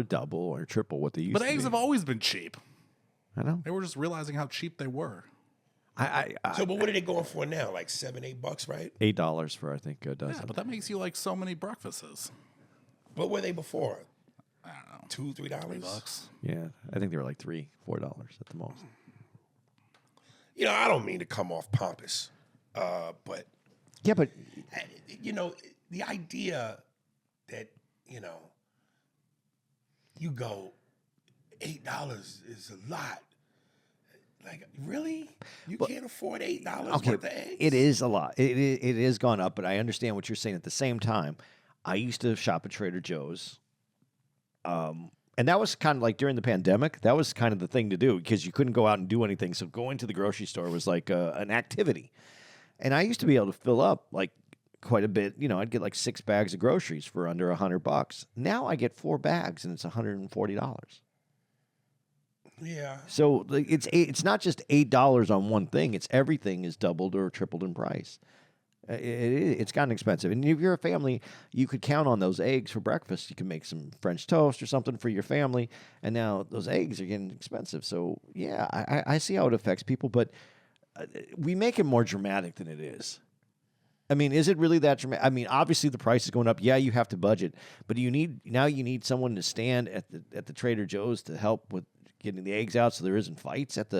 double or triple what they used to eggs be. have always been cheap. I know. They were just realizing how cheap they were. So, but what are they going for now? Like $7-8, right? $8 for I think a Yeah, dozen. but that makes you like so many breakfasts. What were they before? I don't know. $2, $3? $3. Yeah, I think they were like $3-4 at the most. I don't mean to come off pompous, but Yeah, but the idea that you go $8 is a lot. Like, really? You can't afford $8 worth of eggs? it is a lot. It is gone up, but I understand what you're saying. At the same time, I used to shop at Trader Joe's, and that was kind of like during the pandemic. That was kind of the thing to do because you couldn't go out and do anything. So going to the grocery store was like an activity. And I used to be able to fill up like quite a bit. You know, I'd get like 6 bags of groceries for under $100. Now I get 4 bags and it's $140. Yeah. So like, it's not just $8 on one thing. It's everything is doubled or tripled in price. It's gotten expensive. And if you're a family, you could count on those eggs for breakfast. You can make some French toast or something for your family. And now those eggs are getting expensive. So, yeah, I see how it affects people. But we make it more dramatic than it is. I mean, is it really that dramatic? I mean, obviously the price is going up. Yeah, you have to budget. But you need someone to stand at the Trader Joe's to help with getting the eggs out so there isn't fights at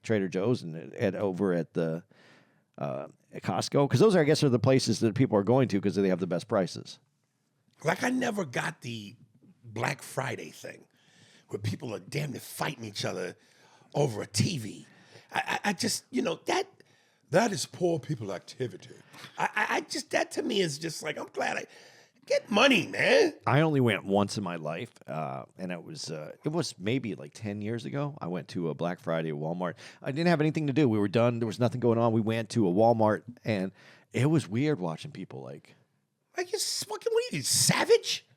Trader Joe's and over at the at Costco, because those are, I guess, are the places that people are going to because they have the best prices. Like, I never got the Black Friday thing where people are damn near fighting each other over a TV. I just, that is poor people activity. I just, that to me is just like, I'm glad I get money, man. I only went once in my life, and it was maybe like 10 years ago. I went to a Black Friday at Walmart. I didn't have anything to do. We were done. There was nothing going on. We went to a Walmart, and it was weird watching people like you fucking, what are you, savage?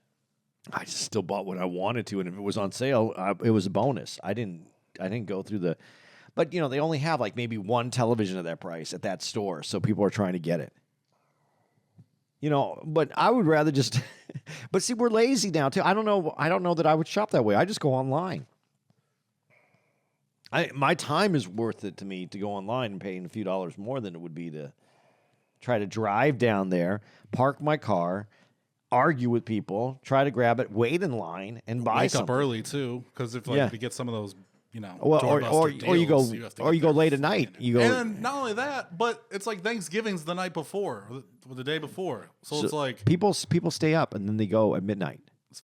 I just still bought what I wanted to, and if it was on sale, it was a bonus. I didn't go through the, but they only have like maybe one television at that price at that store, so people are trying to get it. But I would rather just. But see, we're lazy now too. I don't know that I would shop that way. I just go online. My time is worth it to me to go online and paying a few dollars more than it would be to try to drive down there, park my car, argue with people, try to grab it, wait in line, and buy Wake something. up early too, because if Yeah. you get some of those, Or you go late at night. You go, and not only that, but it's like Thanksgiving's the night before, or the day before. So it's like people stay up and then they go at midnight.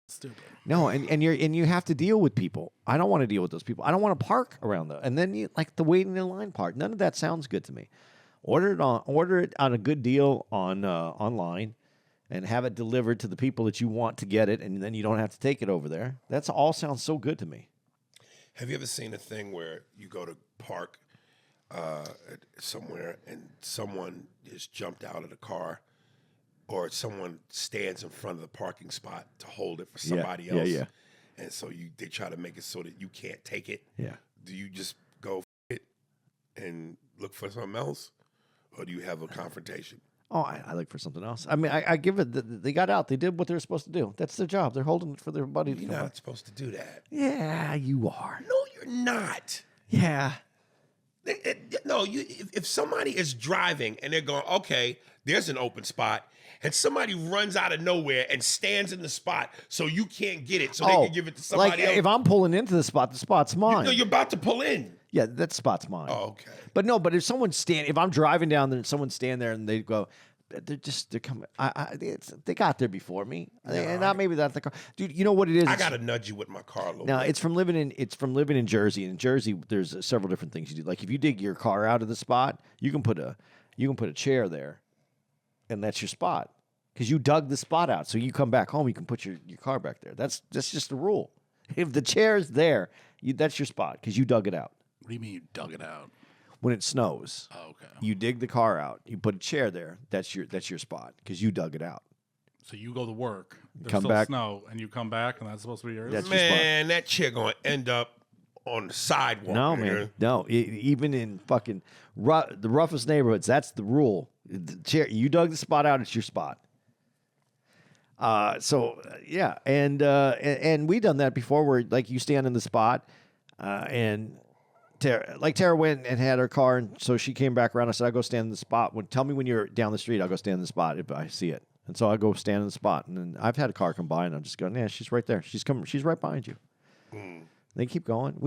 stupid. No, and you have to deal with people. I don't want to deal with those people. I don't want to park around them. And then you like the waiting in line part. None of that sounds good to me. Order it on a good deal on online, and have it delivered to the people that you want to get it, and then you don't have to take it over there. That's all sounds so good to me. Have you ever seen a thing where you go to park somewhere and someone is jumped out of the car, or someone stands in front of the parking spot to hold it for somebody else? Yeah. And so they try to make it so that you can't take it. Yeah. Do you just go it and look for something else, or do you have a confrontation? Oh, I look for something else. I mean, I give it. They got out. They did what they were supposed to do. That's their job. They're holding it for their buddy. You're not supposed to do that. Yeah, you are. No, you're not. Yeah. If somebody is driving and they're going, okay, there's an open spot, and somebody runs out of nowhere and stands in the spot so you can't get it, so they can give it to somebody else. If I'm pulling into the spot's mine. No, you're about to pull in. Yeah, that spot's mine. Oh, okay. But if someone's if I'm driving down there and someone's standing there and they go, they're coming. They got there before me, and not maybe that's the car, dude. You know what it is? I gotta nudge you with my car a little Now bit. it's from living in Jersey. In Jersey, there's several different things you do. Like if you dig your car out of the spot, you can put a chair there, and that's your spot because you dug the spot out. So you come back home, you can put your car back there. That's just a rule. If the chair's there, that's your spot because you dug it out. What do you mean you dug it out? When it snows, okay. You dig the car out. You put a chair there. That's your spot because you dug it out. So you go to work. There's come still back. snow, and you come back, and that's supposed to be yours. That's your spot. Man, that chair gonna end up on the sidewalk. No, man. No, even in fucking the roughest neighborhoods, that's the rule. The chair, you dug the spot out, it's your spot. Yeah, and we done that before, where like you stand in the spot, and Tara went and had her car, and so she came back around. I said, "I go stand in the spot. Tell me when you're down the street. I'll go stand in the spot if I see it." And so I go stand in the spot, and then I've had a car come by, and I'm just going, "Yeah, she's right there. She's coming. She's right behind you." They keep going.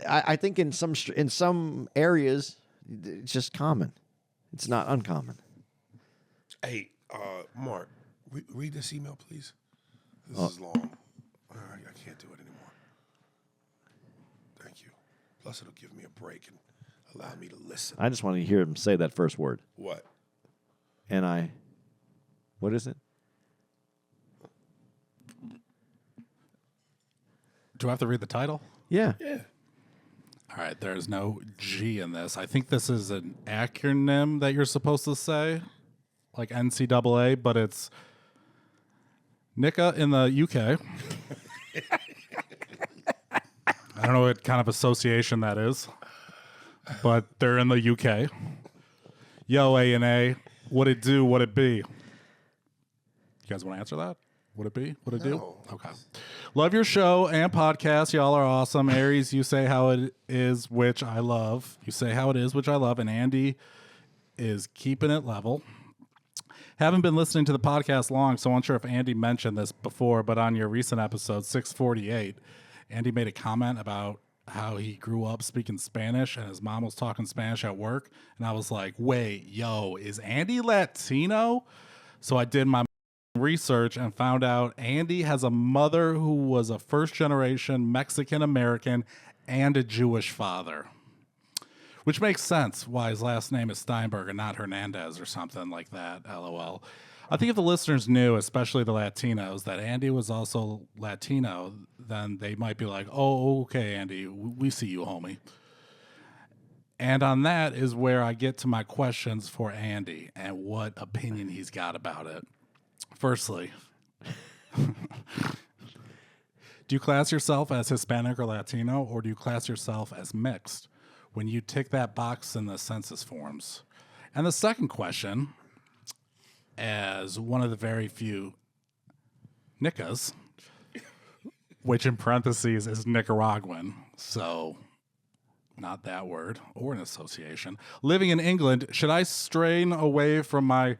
I think in some areas, it's just common. It's not uncommon. Hey, Mark, read this email, please. This is long. I can't do it anymore. Thank you. Plus, it'll give me a break and allow me to listen. I just want to hear him say that first word. What? What is it? Do I have to read the title? Yeah. Yeah. All right, there's no G in this. I think this is an acronym that you're supposed to say, like NCAA, but it's NICA in the UK. I don't know what kind of association that is, but they're in the UK. Yo, A&A, what it do, what it be? You guys want to answer that? Would it be? Would it do? Okay. Love your show and podcast. Y'all are awesome. Aries, you say how it is, which I love. You say how it is, which I love. And Andy is keeping it level. Haven't been listening to the podcast long, so I'm unsure if Andy mentioned this before, but on your recent episode, 648, Andy made a comment about how he grew up speaking Spanish and his mom was talking Spanish at work. And I was like, wait, yo, is Andy Latino? So I did my research and found out Andy has a mother who was a first-generation Mexican-American and a Jewish father. Which makes sense why his last name is Steinberg and not Hernandez or something like that, LOL. I think if the listeners knew, especially the Latinos, that Andy was also Latino, then they might be like, oh, okay, Andy, we see you, homie. And on that is where I get to my questions for Andy and what opinion he's got about it. Firstly, do you class yourself as Hispanic or Latino, or do you class yourself as mixed when you tick that box in the census forms? And the second question, as one of the very few Nicas, which in parentheses is Nicaraguan, so not that word or an association, living in England, should I strain away from my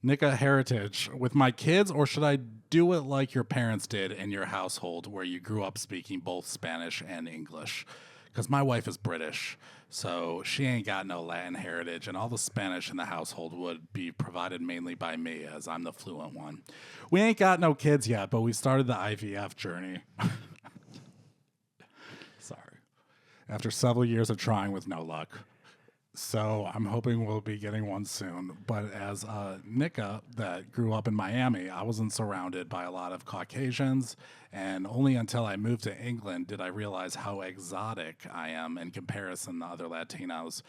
Nica heritage with my kids, or should I do it like your parents did in your household where you grew up speaking both Spanish and English? Because my wife is British, so she ain't got no Latin heritage, and all the Spanish in the household would be provided mainly by me, as I'm the fluent one. We ain't got no kids yet, but we started the IVF journey. Sorry. After several years of trying with no luck. So I'm hoping we'll be getting one soon. But as a Nica that grew up in Miami, I wasn't surrounded by a lot of Caucasians. And only until I moved to England did I realize how exotic I am in comparison to other Latinos.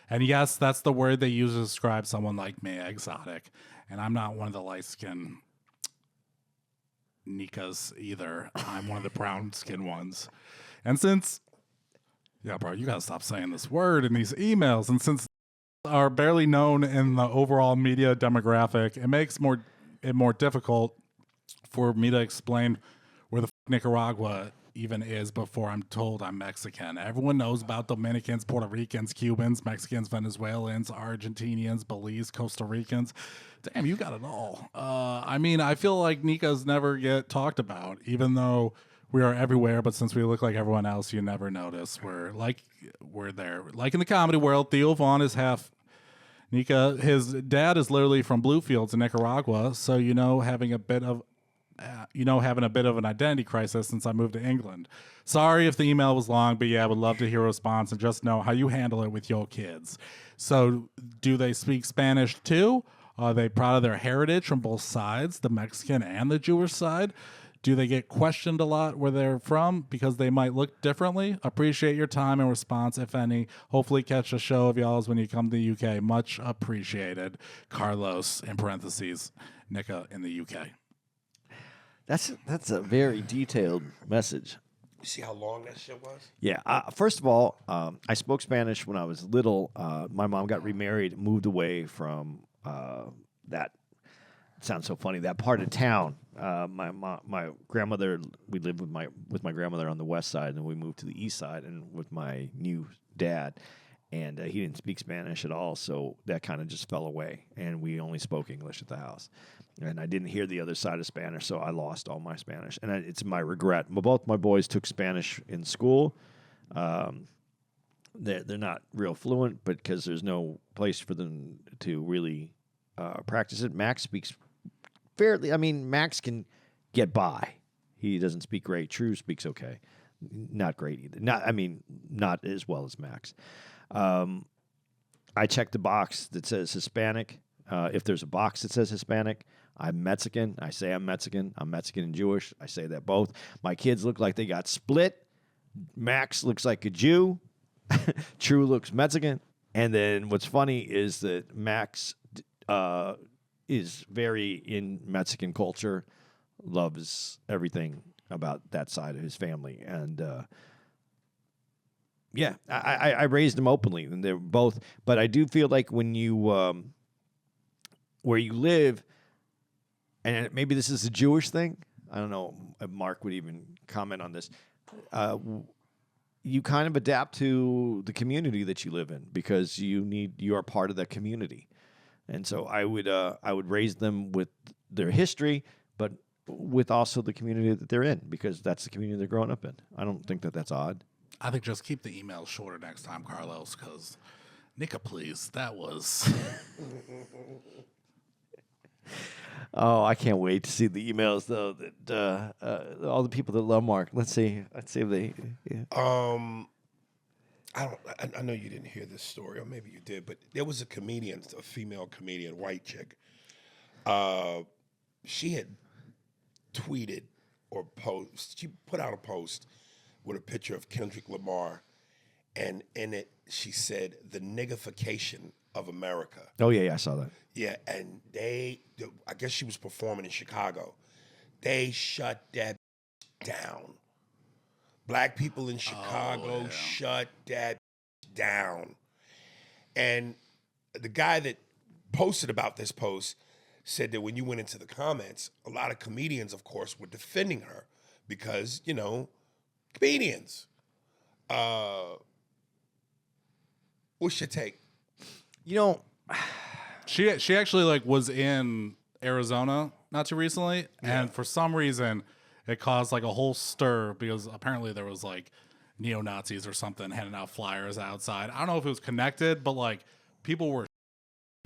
And yes, that's the word they use to describe someone like me, exotic. And I'm not one of the light-skinned Nicas either. I'm one of the brown-skinned ones. And since... yeah, bro, you got to stop saying this word in these emails. And since are barely known in the overall media demographic, it makes it more difficult for me to explain where the Nicaragua even is before I'm told I'm Mexican. Everyone knows about Dominicans, Puerto Ricans, Cubans, Mexicans, Venezuelans, Argentinians, Belize, Costa Ricans. Damn, you got it all. I mean, I feel like Nicas never get talked about, even though we are everywhere, but since we look like everyone else, you never notice. We're there. Like in the comedy world, Theo Vaughn is half Nica. His dad is literally from Bluefields in Nicaragua, so having a bit of an identity crisis since I moved to England. Sorry if the email was long, but yeah, I would love to hear a response and just know how you handle it with your kids. So do they speak Spanish too? Are they proud of their heritage from both sides, the Mexican and the Jewish side? Do they get questioned a lot where they're from because they might look differently? Appreciate your time and response, if any. Hopefully catch a show of y'all's when you come to the UK. Much appreciated. Carlos, in parentheses, Nica in the UK. That's a very detailed message. You see how long that shit was? Yeah. First of all, I spoke Spanish when I was little. My mom got remarried, moved away from that. It sounds so funny. That part of town. My grandmother. We lived with my grandmother on the west side, and we moved to the east side, and with my new dad. And he didn't speak Spanish at all, so that kind of just fell away. And we only spoke English at the house. And I didn't hear the other side of Spanish, so I lost all my Spanish. And it's my regret. Both my boys took Spanish in school. They're not real fluent, but because there's no place for them to really practice it. Max speaks fairly. I mean, Max can get by. He doesn't speak great. True speaks okay. Not great either. Not as well as Max. I check the box that says Hispanic. If there's a box that says Hispanic, I'm Mexican. I say I'm Mexican. I'm Mexican and Jewish. I say that both. My kids look like they got split. Max looks like a Jew. True looks like a Mexican. True looks Mexican. And then what's funny is that Max is very in Mexican culture, loves everything about that side of his family. And yeah, I raised them openly, and they're both. But I do feel like when you where you live, and maybe this is a Jewish thing. I don't know if Mark would even comment on this. You kind of adapt to the community that you live in because you are part of that community, and so I would raise them with their history, but with also the community that they're in because that's the community they're growing up in. I don't think that that's odd. I think just keep the emails shorter next time, Carlos, because Nika, please, that was. Oh, I can't wait to see the emails though. That all the people that love Mark. Let's see if they. Yeah. I know you didn't hear this story, or maybe you did, but there was a female comedian, white chick. She had tweeted or she put out a post with a picture of Kendrick Lamar, and in it she said the niggification of America. Oh yeah, I saw that. Yeah, and I guess she was performing in Chicago. They shut that down. Black people in Chicago shut that down. And the guy that posted about this post said that when you went into the comments, a lot of comedians, of course, were defending her because, comedians. What's your take? She actually was in Arizona not too recently, and for some reason it caused a whole stir because apparently there was neo-Nazis or something handing out flyers outside. I don't know if it was connected, but people were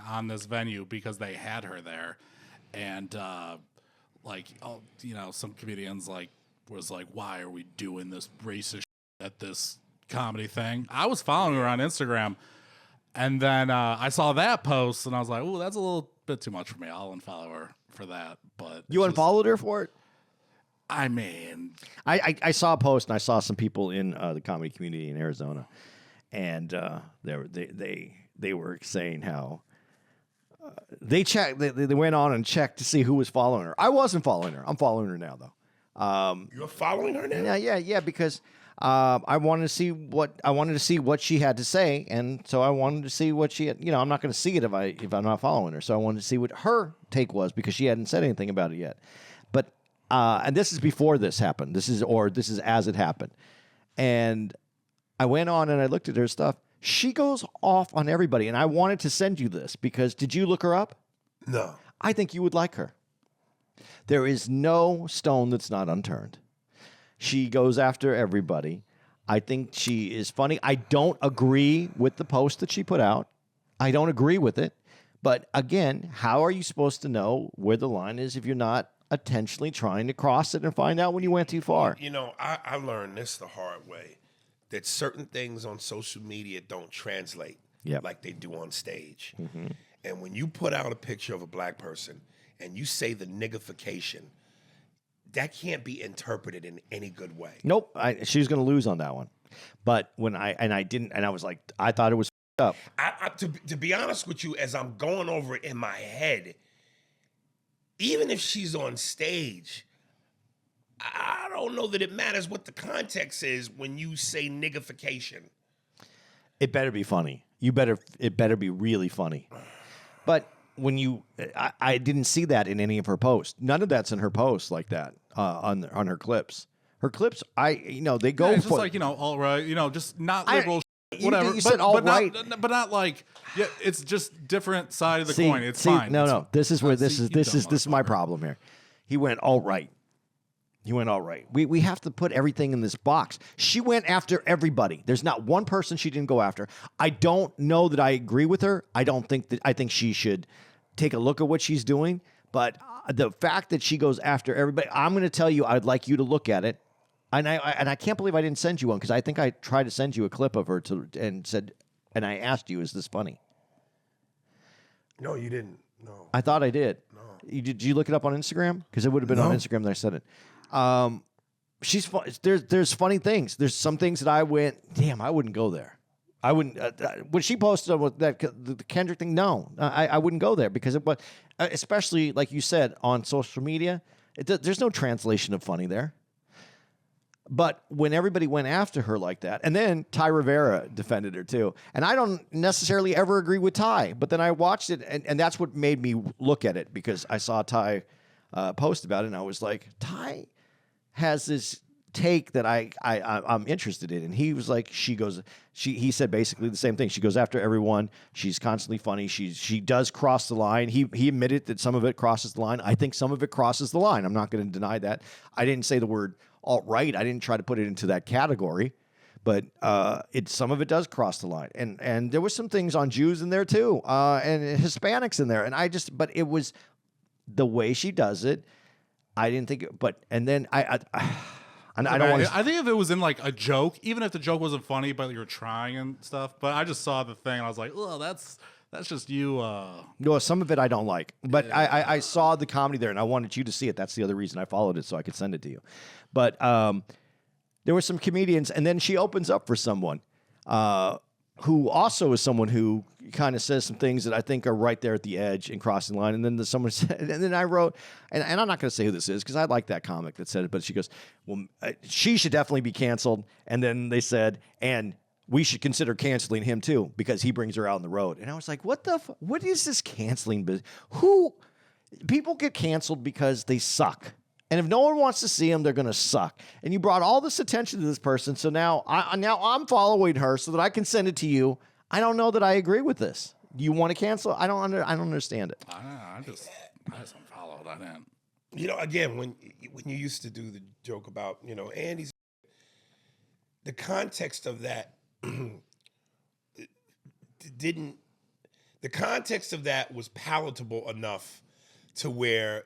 on this venue because they had her there, and some comedians was why are we doing this racist at this comedy thing? I was following her on Instagram. And then I saw that post, and I was like, "Ooh, that's a little bit too much for me. I'll unfollow her for that." But you unfollowed her for it? I mean, I saw a post, and I saw some people in the comedy community in Arizona, and they were saying how they checked. They went on and checked to see who was following her. I wasn't following her. I'm following her now, though. You're following her now? Yeah, because. I wanted to see what she had to say, and so I wanted to see what she had. I'm not going to see it if I'm not following her. So I wanted to see what her take was because she hadn't said anything about it yet. But and this is before this happened. This is as it happened, and I went on and I looked at her stuff. She goes off on everybody, and I wanted to send you this because did you look her up? No. I think you would like her. There is no stone that's not unturned. She goes after everybody. I think she is funny. I don't agree with the post that she put out. I don't agree with it. But again, how are you supposed to know where the line is if you're not intentionally trying to cross it and find out when you went too far? I learned this the hard way, that certain things on social media don't translate like they do on stage. Mm-hmm. And when you put out a picture of a black person and you say the niggification, that can't be interpreted in any good way. Nope. She's going to lose on that one. But I was like, I thought it was up. To be honest with you, as I'm going over it in my head, even if she's on stage, I don't know that it matters what the context is when you say niggification. It better be funny. It better be really funny. But when I didn't see that in any of her posts. None of that's in her posts like that on her clips. Her clips, they go it's for just all right, just not liberal. Whatever. You said all right, but not it's just different side of the coin. It's fine. No. This is where this is my problem here. He went all right. We have to put everything in this box. She went after everybody. There's not one person she didn't go after. I don't know that I agree with her. I think she should take a look at what she's doing. But the fact that she goes after everybody, I'm going to tell you, I'd like you to look at it. And I can't believe I didn't send you one because I think I tried to send you a clip of her and I asked you, is this funny? No, you didn't. No. I thought I did. No. Did you look it up on Instagram? Because it would have been on Instagram that I said it. She's fun. There's funny things. There's some things that I went, damn, I wouldn't go there. I wouldn't. When she posted on the Kendrick thing, no, I wouldn't go there because it was, especially like you said on social media, there's no translation of funny there. But when everybody went after her like that, and then Ty Rivera defended her too, and I don't necessarily ever agree with Ty, but then I watched it, and that's what made me look at it because I saw Ty post about it, and I was like, Ty has this take that I'm interested in, and he was like, he said basically the same thing. She goes after everyone. She's constantly funny. She does cross the line. He admitted that some of it crosses the line. I think some of it crosses the line. I'm not going to deny that. I didn't say the word alt-right. I didn't try to put it into that category, but some of it does cross the line. And there was some things on Jews in there too, and Hispanics in there. And but it was the way she does it. I didn't think and then I don't want to. I think if it was in like a joke, even if the joke wasn't funny, but you're trying and stuff. But I just saw the thing and I was like, oh, that's just you. No, some of it I don't like, but I saw the comedy there and I wanted you to see it. That's the other reason I followed it so I could send it to you. But there were some comedians, and then she opens up for someone who also is someone who kind of says some things that I think are right there at the edge and crossing the line. And then someone said, and then I wrote, and I'm not going to say who this is because I like that comic that said it, but she goes, well, she should definitely be canceled. And then they said, and we should consider canceling him too because he brings her out on the road. And I was like, what is this canceling business? People get canceled because they suck. And if no one wants to see them, they're going to suck. And you brought all this attention to this person, so now I'm following her so that I can send it to you. I don't know that I agree with this. You want to cancel? I don't understand it. I just unfollowed. I didn't. You know, again, when you used to do the joke about, Andy's, the context of that the context of that was palatable enough to where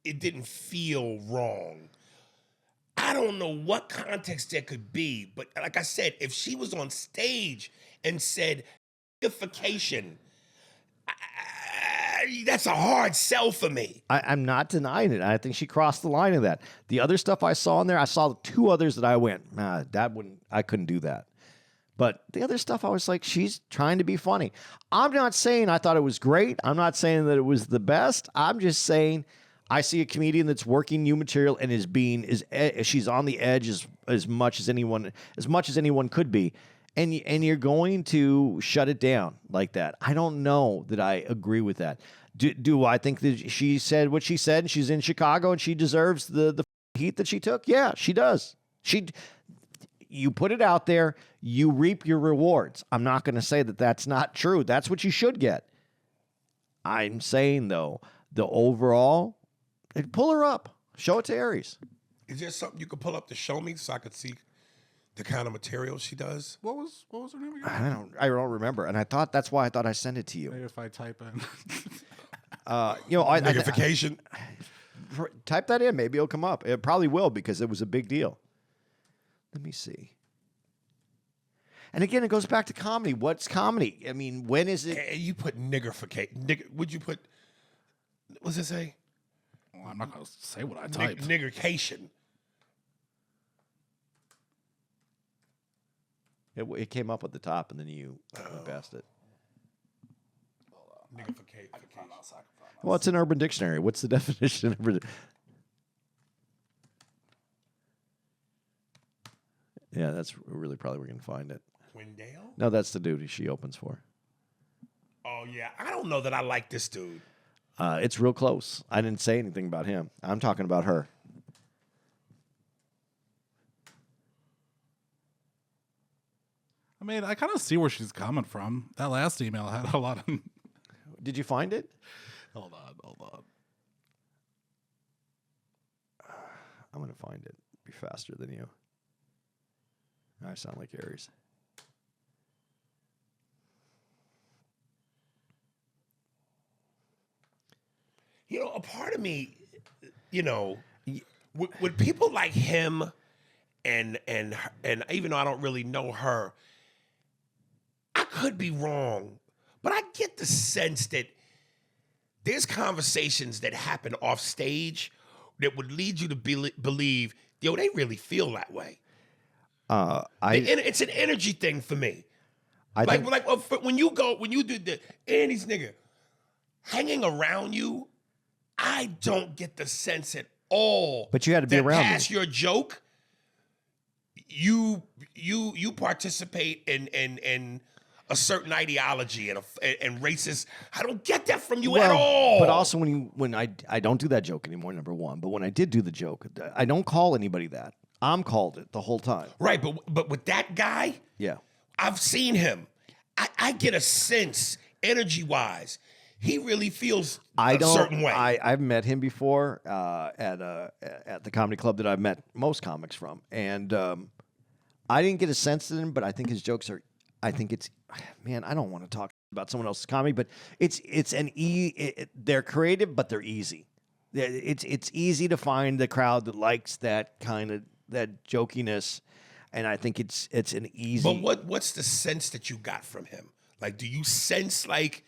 it didn't feel wrong. I don't know what context there could be, but like I said, if she was on stage and said "ification," that's a hard sell for me. I'm not denying it. I think she crossed the line of that. The other stuff I saw in there, I saw 2 others that I went, I couldn't do that. But the other stuff, I was like, she's trying to be funny. I'm not saying I thought it was great. I'm not saying that it was the best. I'm just saying I see a comedian that's working new material and she's on the edge as much as anyone could be. And you're going to shut it down like that. I don't know that I agree with that. Do I think that she said what she said and she's in Chicago and she deserves the heat that she took? Yeah, she does. You put it out there, you reap your rewards. I'm not going to say that that's not true. That's what you should get. I'm saying, though, the overall, pull her up. Show it to Aries. Is there something you could pull up to show me so I could see the kind of material she does? What was her name again? I don't remember, and that's why I thought I sent it to you. Maybe if I type in, Niggification. Type that in. Maybe it'll come up. It probably will because it was a big deal. Let me see. And again, it goes back to comedy. What's comedy? I mean, when is it? You put niggerfication. Would you put? What's it say? Well, I'm not going to say what I typed. Niggercation. It came up at the top, and then you went past it. Niggerfication. Well, it's an Urban Dictionary. What's the definition of Yeah, that's really probably where you can find it. Wendell? No, that's the dude she opens for. Oh, yeah. I don't know that I like this dude. It's real close. I didn't say anything about him. I'm talking about her. I mean, I kind of see where she's coming from. That last email had a lot of. Did you find it? Hold on. I'm going to find it. Be faster than you. I sound like Aries. A part of me, with people like him and even though I don't really know her, I could be wrong, but I get the sense that there's conversations that happen off stage that would lead you to believe, they really feel that way. It's an energy thing for me. When you did the Andy's nigga hanging around you, I don't get the sense at all. But you had to be around me. Past your joke, you participate in a certain ideology and racist. I don't get that from you at all. But also when I don't do that joke anymore, number one. But when I did do the joke, I don't call anybody that. I'm called it the whole time. Right, but with that guy, Yeah. I've seen him. I get a sense, energy-wise, he really feels a certain way. I've met him before at the comedy club that I've met most comics from, and I didn't get a sense of him, but I think his jokes are. I think it's, man. I don't want to talk about someone else's comedy, but it's they're creative, but they're easy. It's easy to find the crowd that likes that kind of that jokiness. And I think it's an easy. But what's the sense that you got from him? Like, do you sense like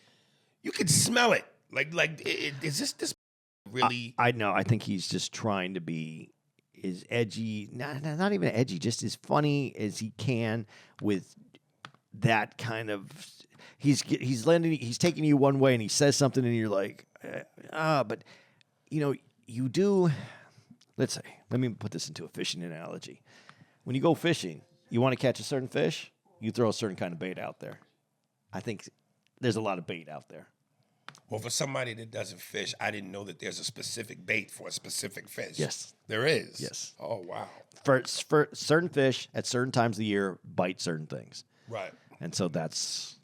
you can smell it? Is this really? I know. I think he's just trying to be as edgy, not even edgy, just as funny as he can with that kind of. He's taking you one way, and he says something, and you're like, but you do. Let's say, let me put this into a fishing analogy. When you go fishing, you want to catch a certain fish, you throw a certain kind of bait out there. I think there's a lot of bait out there. Well, for somebody that doesn't fish, I didn't know that there's a specific bait for a specific fish. Yes. There is? Yes. Oh, wow. For certain fish at certain times of the year bite certain things. Right. And so that's...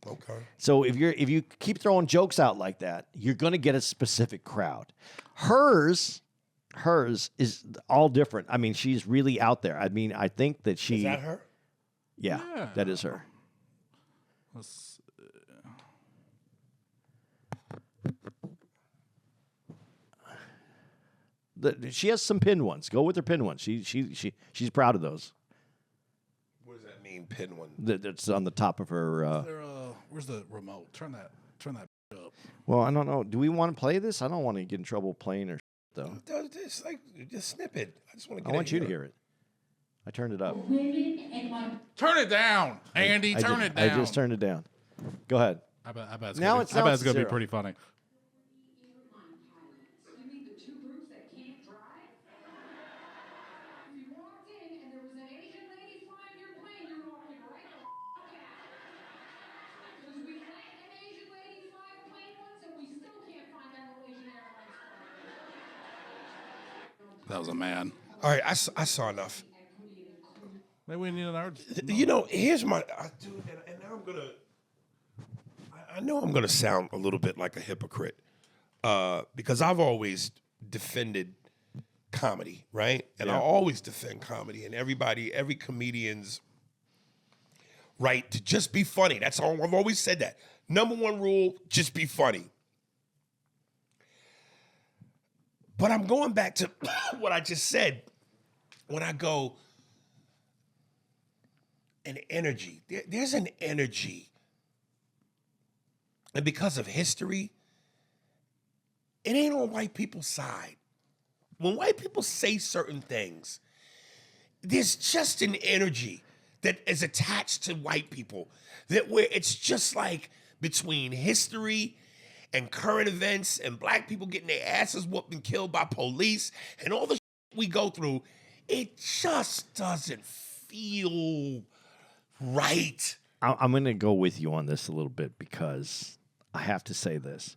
Okay. So if you keep throwing jokes out like that, you're going to get a specific crowd. Hers is all different. I mean, she's really out there. I mean, I think that she... Is that her? Yeah, that is her. She has some pinned ones. Go with her pinned ones. She's proud of those. What does that mean, pin one? That's on the top of her. Where's the remote? Turn that up. Well, I don't know. Do we want to play this? I don't want to get in trouble playing her though. Just snip it. I just want to. I want you to hear it. I turned it up. Turn it down, Andy. Turn it down. I just turned it down. Go ahead. I bet it's Now gonna it's be, I bet it's down to gonna be zero. pretty funny. You mean the two groups that can't drive? If you walked in and there was an Asian lady flying your plane, you're walking right the fuck out. Because we let an Asian lady fly a plane once and we still can't find that Malaysian Airlines flight. That was a man. All right, I saw enough. Maybe we need an artist. Here's my dude, and now I'm gonna. I know I'm gonna sound a little bit like a hypocrite, because I've always defended comedy, right? And I always defend comedy, and every comedian's right to just be funny. That's all. I've always said that. Number one rule: just be funny. But I'm going back to what I just said. When I go, an energy. There's an energy. And because of history, it ain't on white people's side. When white people say certain things, there's just an energy that is attached to white people that where it's just like between history and current events and black people getting their asses whooped and killed by police and all the shit we go through, it just doesn't feel right. I'm going to go with you on this a little bit because I have to say this,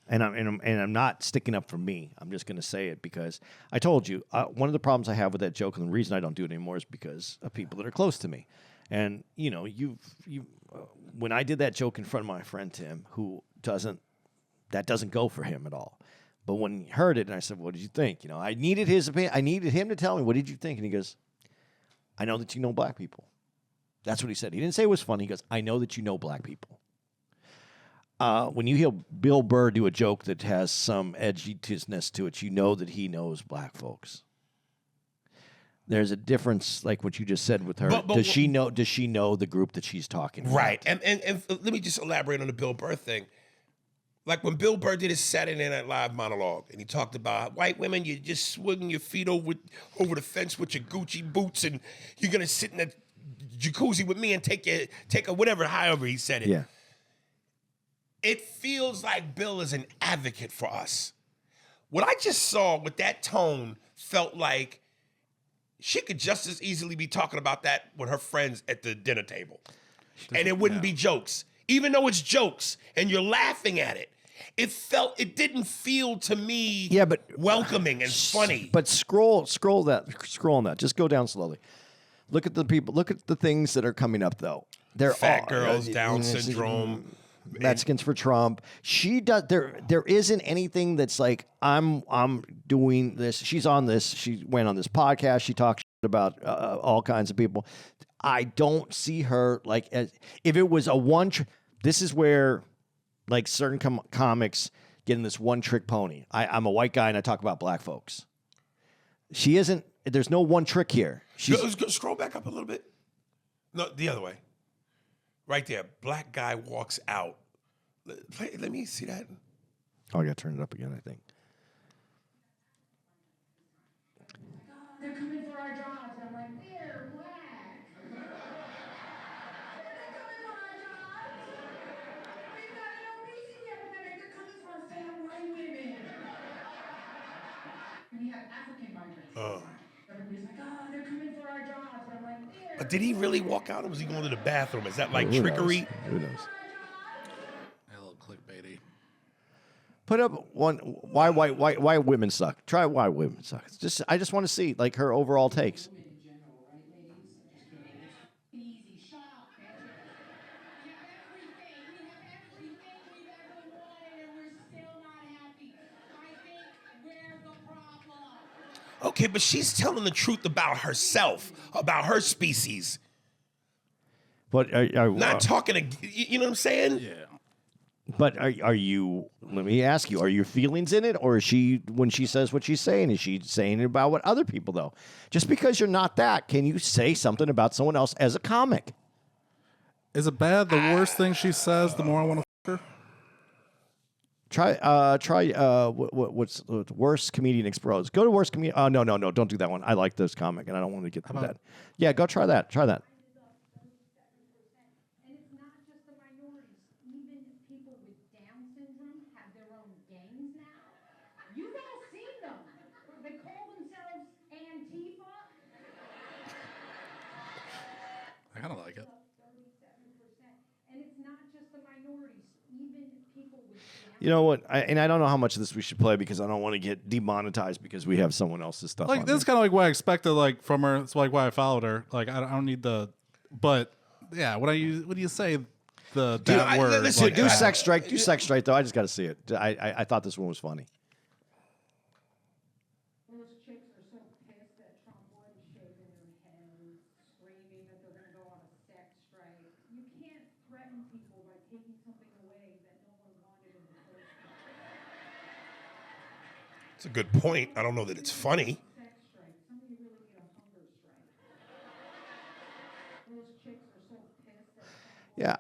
and I'm not sticking up for me. I'm just going to say it because I told you one of the problems I have with that joke, and the reason I don't do it anymore is because of people that are close to me. And when I did that joke in front of my friend Tim, who doesn't go for him at all. But when he heard it, and I said, "What did you think?" I needed his opinion. I needed him to tell me, "What did you think?" And he goes, "I know that you know black people." That's what he said. He didn't say it was funny. He goes, "I know that you know black people." When you hear Bill Burr do a joke that has some edginess to it, you know that he knows black folks. There's a difference, like what you just said with her. Does she know the group that she's talking about? Right. And let me just elaborate on the Bill Burr thing. Like when Bill Burr did his Saturday Night Live monologue, and he talked about white women, you're just swinging your feet over the fence with your Gucci boots, and you're gonna sit in that jacuzzi with me and take a whatever, however he said it. Yeah. It feels like Bill is an advocate for us. What I just saw with that tone felt like she could just as easily be talking about that with her friends at the dinner table. And it wouldn't be jokes. Even though it's jokes and you're laughing at it, it didn't feel to me welcoming and funny. But scroll on that. Just go down slowly. Look at the people. Look at the things that are coming up though. They're fat girls, Down syndrome, Mexicans for Trump. She does. There isn't anything that's like I'm doing this. She's on this. She went on this podcast. She talks about all kinds of people. I don't see her like as if it was a one. This is where like certain comics get in this one trick pony. I'm a white guy and I talk about black folks. She isn't. There's no one trick here. Scroll back up a little bit. No, the other way. Right there. Black guy walks out. Let me see that. Oh, I got to turn it up again, I think. They're coming for our jobs. And I'm like, they're black. They're coming for our jobs. We've got an obesity epidemic. They're coming for our fat white women. And we have African migrants. Everybody's like, they're coming for our jobs. And I'm like, But did he really walk out or was he going to the bathroom? Is that like Who trickery? knows? Who knows? A little clickbaity. Put up one. Why women suck? Try why women suck. I just want to see like her overall takes. easy. Shut up, bitch. We have everything. We have everything we've ever wanted, and we're still not happy. I think we're the problem. Okay, but she's telling the truth about herself, about her species. But Not talking to, you know what I'm saying? Yeah. But are you? Let me ask you: are your feelings in it, or is she when she says what she's saying? Is she saying it about what other people though? Just because you're not that, can you say something about someone else as a comic? Is it bad? The worse thing she says, the more I want to fuck her. Try. What's worst comedian exposed? Go to worst comedian. Oh no, don't do that one. I like this comic, and I don't want to get to that. Yeah, go try that. Try that. And it's not just the minorities. Even people with Down syndrome have their own gangs now. You've all seen them. They call themselves Antifa. I kind of like it. 37%. And it's not just the minorities. Even people with Down You know what? I don't know how much of this we should play because I don't want to get demonetized because we have someone else's stuff. Like on this is there. kind of like what I expected, like from her. It's like why I followed her. Like I don't need the, but yeah. What do you say? That word. listen, like, Do sex strike. Do sex strike though. I just got to see it. I thought this one was funny. Those chicks are so pissed that Trump wasn't shaking their heads, screaming that they're going to go on a sex strike. You can't threaten people by taking something away that no one wanted in the first place. It's a good point. I don't know that it's funny. Sex strike. Somebody really need a hunger strike. Those chicks are so pissed that Trump Yeah,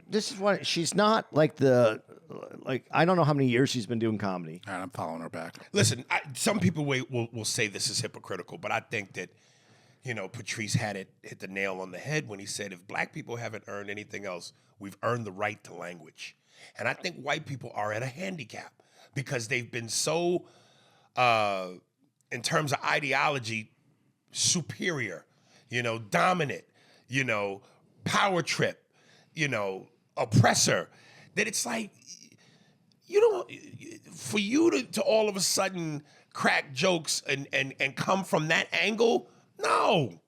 this is what she's not like I don't know how many years she's been doing comedy. All right, I'm following her back. Listen, some people will say this is hypocritical, but I think that, Patrice hit the nail on the head when he said if black people haven't earned anything else, we've earned the right to language. And I think white people are at a handicap because they've been so, in terms of ideology, superior, dominant, power trip, oppressor, that it's like, for you to all of a sudden crack jokes and come from that angle, no.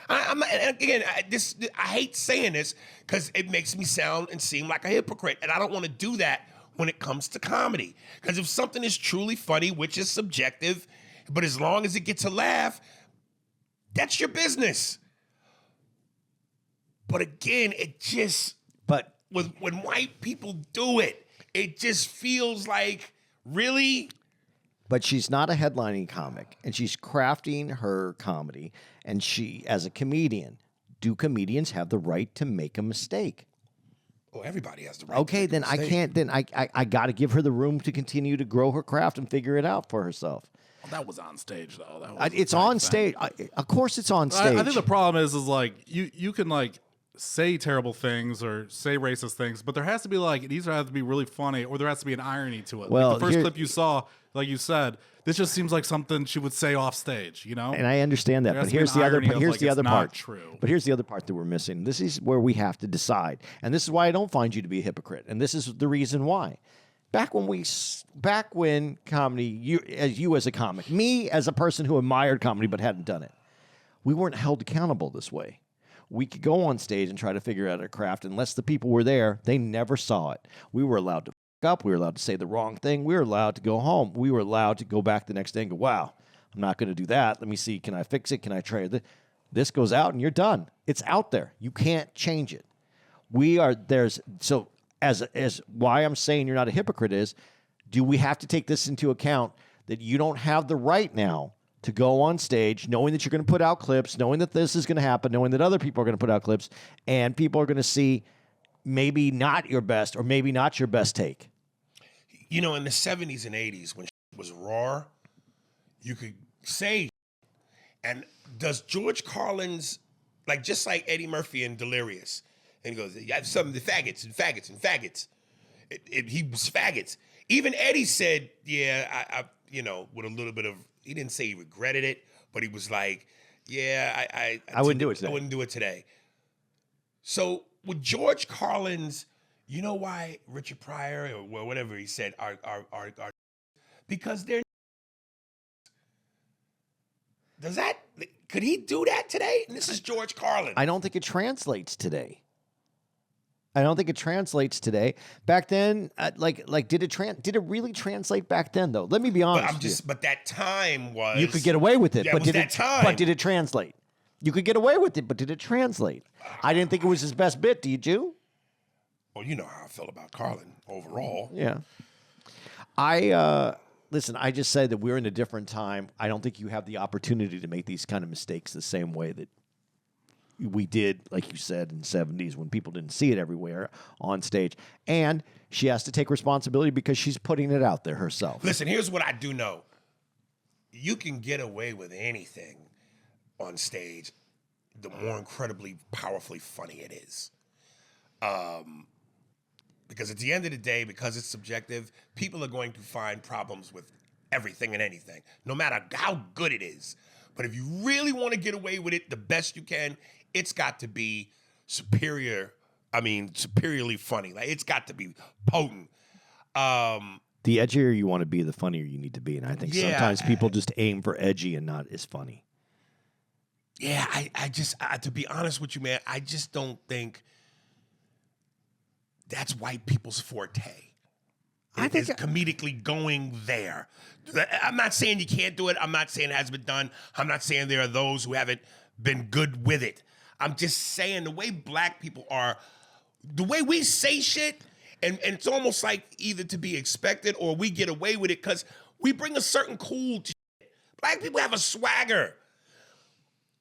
I'm not, and again, I hate saying this because it makes me sound and seem like a hypocrite, and I don't want to do that when it comes to comedy. Because if something is truly funny, which is subjective, but as long as it gets a laugh, that's your business. But again, when white people do it, it just feels like, really? But she's not a headlining comic, and she's crafting her comedy. And she, as a comedian, do comedians have the right to make a mistake? Oh, everybody has the right. Okay, then I can't. Then I got to give her the room to continue to grow her craft and figure it out for herself. That was on stage though. That was It's on stage. Of course, it's on stage. I think the problem is like you can like say terrible things or say racist things, but there has to be like it either has to be really funny or there has to be an irony to it. Well, like the first here- clip you saw, like you said, this just seems like something she would say off stage, you know? And I understand that, There has but to be here's an the other. irony of, Here's like, the it's other not part. true. But here's the other part that we're missing. This is where we have to decide, and this is why I don't find you to be a hypocrite, and this is the reason why. Back when comedy, you as a comic, me as a person who admired comedy but hadn't done it, we weren't held accountable this way. We could go on stage and try to figure out our craft, unless the people were there. They never saw it. We were allowed to up. We were allowed to say the wrong thing. We were allowed to go home. We were allowed to go back the next day and go, wow, I'm not going to do that. Let me see. Can I fix it? Can I try it? This goes out and you're done. It's out there. You can't change it. So as why I'm saying you're not a hypocrite is, do we have to take this into account that you don't have the right now to go on stage knowing that you're going to put out clips, knowing that this is going to happen, knowing that other people are going to put out clips, and people are going to see maybe not your best or maybe not your best take. You know, in the 70s and 80s when was raw, you could say, and does George Carlin's, like just like Eddie Murphy in Delirious, and he goes, you have some of the faggots and faggots and faggots. He was faggots. Even Eddie said, yeah, I you know, with a little bit of, he didn't say he regretted it, but he was like, yeah, I wouldn't do it today. I wouldn't do it today. So with George Carlin's, you know why Richard Pryor or whatever he said are because they're. Could he do that today? And this is George Carlin. I don't think it translates today. Back then, did it really translate back then though? Let me be honest. But that time was. You could get away with it, Yeah, but it was did that time. But did it translate? You could get away with it, but did it translate? I didn't think it was his best bit. Did you? Well, you know how I felt about Carlin overall. Yeah. Listen, I just said that we're in a different time. I don't think you have the opportunity to make these kind of mistakes the same way that we did, like you said, in the 70s when people didn't see it everywhere on stage. And she has to take responsibility because she's putting it out there herself. Listen, here's what I do know. You can get away with anything on stage, the more incredibly powerfully funny it is. Because at the end of the day, because it's subjective, people are going to find problems with everything and anything, no matter how good it is. But if you really want to get away with it the best you can, it's got to be superiorly funny. Like, it's got to be potent. The edgier you want to be, the funnier you need to be. And I think sometimes people just aim for edgy and not as funny. Yeah, I just, to be honest with you, man, I just don't think that's white people's forte. I think it's comedically going there. I'm not saying you can't do it. I'm not saying it hasn't been done. I'm not saying there are those who haven't been good with it. I'm just saying the way black people are, the way we say shit, and it's almost like either to be expected or we get away with it because we bring a certain cool to shit. Black people have a swagger.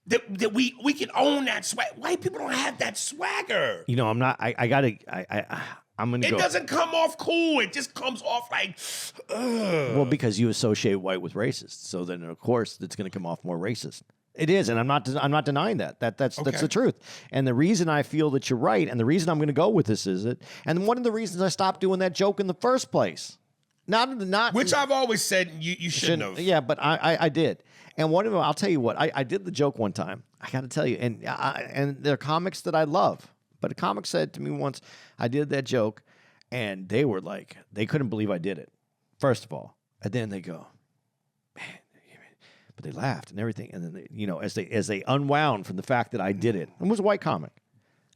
That we can own that swag. White people don't have that swagger. You know, I'm not. I'm gonna go. It doesn't come off cool. It just comes off like. Well, because you associate white with racist, so then of course it's gonna come off more racist. It is, and I'm not denying that. That's the truth. And the reason I feel that you're right, and the reason I'm gonna go with this is it, and one of the reasons I stopped doing that joke in the first place. Which I've always said you shouldn't have. Yeah, but I did. And one of them, I'll tell you what, I did the joke one time. I got to tell you, and there are comics that I love. But a comic said to me once, I did that joke, and they were like, they couldn't believe I did it, first of all. And then they go, man, but they laughed and everything. And then, they, you know, as they unwound from the fact that I did it, it was a white comic,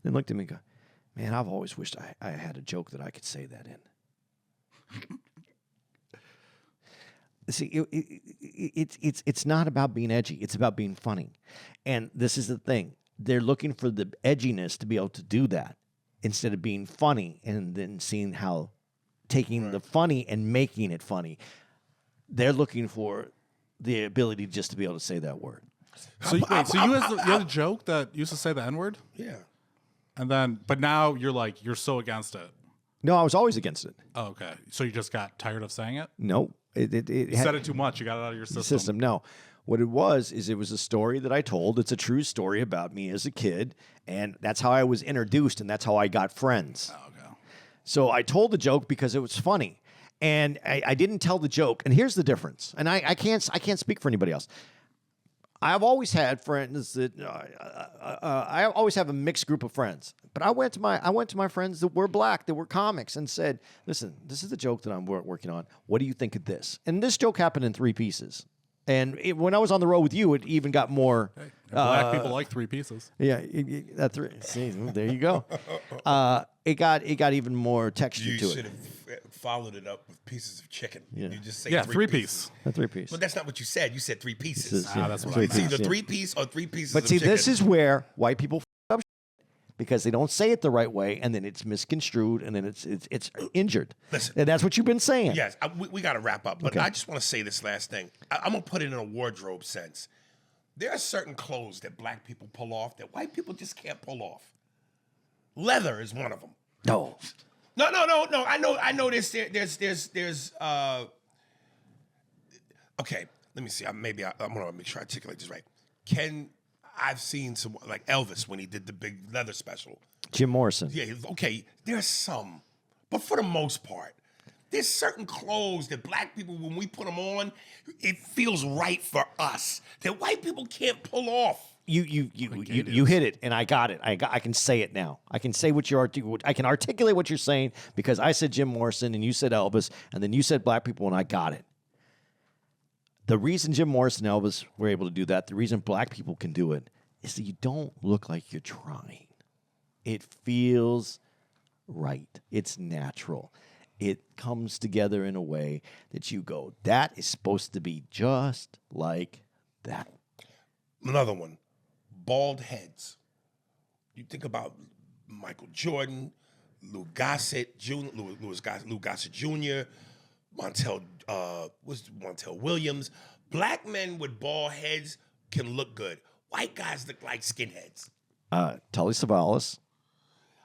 they looked at me and go, man, I've always wished I had a joke that I could say that in. See, it's not about being edgy. It's about being funny. And this is the thing. They're looking for the edginess to be able to do that instead of being funny and then seeing how taking the funny and making it funny. They're looking for the ability just to be able to say that word. So you had a joke that used to say the N-word? Yeah. And then, but now you're so against it. No, I was always against it. Oh, okay. So you just got tired of saying it? No. You said it too much. You got it out of your system. No. What it was is it was a story that I told. It's a true story about me as a kid, and that's how I was introduced, and that's how I got friends. Oh, okay. So I told the joke because it was funny, and I didn't tell the joke. And here's the difference. And I can't speak for anybody else. I've always had friends that I always have a mixed group of friends. But I went to my friends that were black, that were comics, and said, "Listen, this is the joke that I'm working on. What do you think of this?" And this joke happened in 3 pieces. And when I was on the road with you, it even got more. Hey, black people like 3 pieces. Yeah, that's right. See, there you go. It got even more texture You to should it. have followed it up with pieces of chicken. Yeah. You just say 3 pieces. piece. A 3-piece. But that's not what you said. You said 3 pieces. This is- yeah, that's what three I It's said. piece, either yeah. 3 piece or 3 pieces But of see, chicken. this is where white people up because they don't say it the right way, and then it's misconstrued, and then it's injured. Listen. And that's what you've been saying. Yes, we got to wrap up. But Okay. I just want to say this last thing. I'm going to put it in a wardrobe sense. There are certain clothes that black people pull off that white people just can't pull off. Leather is one of them. No. No. I know there's okay, let me see. I'm gonna make sure I articulate this right. I've seen some like Elvis when he did the big leather special. Jim Morrison. Yeah, okay, there's some. But for the most part, there's certain clothes that black people, when we put them on, it feels right for us that white people can't pull off. You hit it, and I got it. I can say it now. I can say I can articulate what you're saying because I said Jim Morrison and you said Elvis, and then you said black people, and I got it. The reason Jim Morrison and Elvis were able to do that, the reason black people can do it, is that you don't look like you're trying. It feels right. It's natural. It comes together in a way that you go, that is supposed to be just like that. Another one, bald heads. You think about Michael Jordan, Lou Gossett Jr., Lou Gossett Jr., Montel Williams. Black men with bald heads can look good. White guys look like skinheads. Tully Savalas.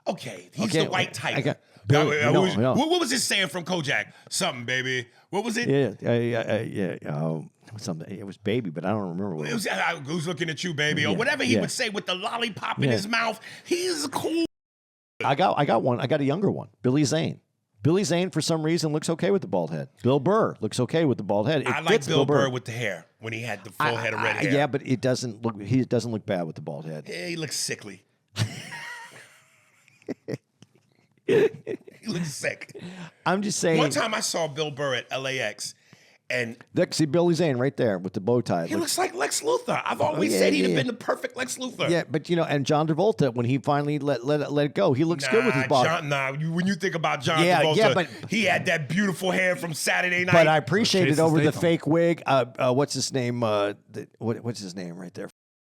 Okay, he's Okay, the white type. I got- Billy- no. What was his saying from Kojak? Something, baby. What was it? Yeah. Something. It was baby, but I don't remember what It was, who's looking at you, baby? Or whatever he would say with the lollipop in his mouth. He's cool. I got one. I got a younger one. Billy Zane. Billy Zane, for some reason, looks okay with the bald head. Bill Burr looks okay with the bald head. I like Bill Burr with the hair when he had the full head of red hair. Yeah, but it doesn't look. He doesn't look bad with the bald head. Yeah, he looks sickly. He looks sick. I'm just saying. One time I saw Bill Burr at LAX, and See Billy Zane right there with the bow tie. he looks like Lex Luthor. I've always said he'd have been the perfect Lex Luthor. Yeah, but and John Travolta, when he finally let it go, he looks good with his body. When you think about John Yeah, Travolta, yeah, but- he had that beautiful hair from Saturday Night. But I appreciate it Jason over the Statham. fake wig. What's his name? What's his name right there?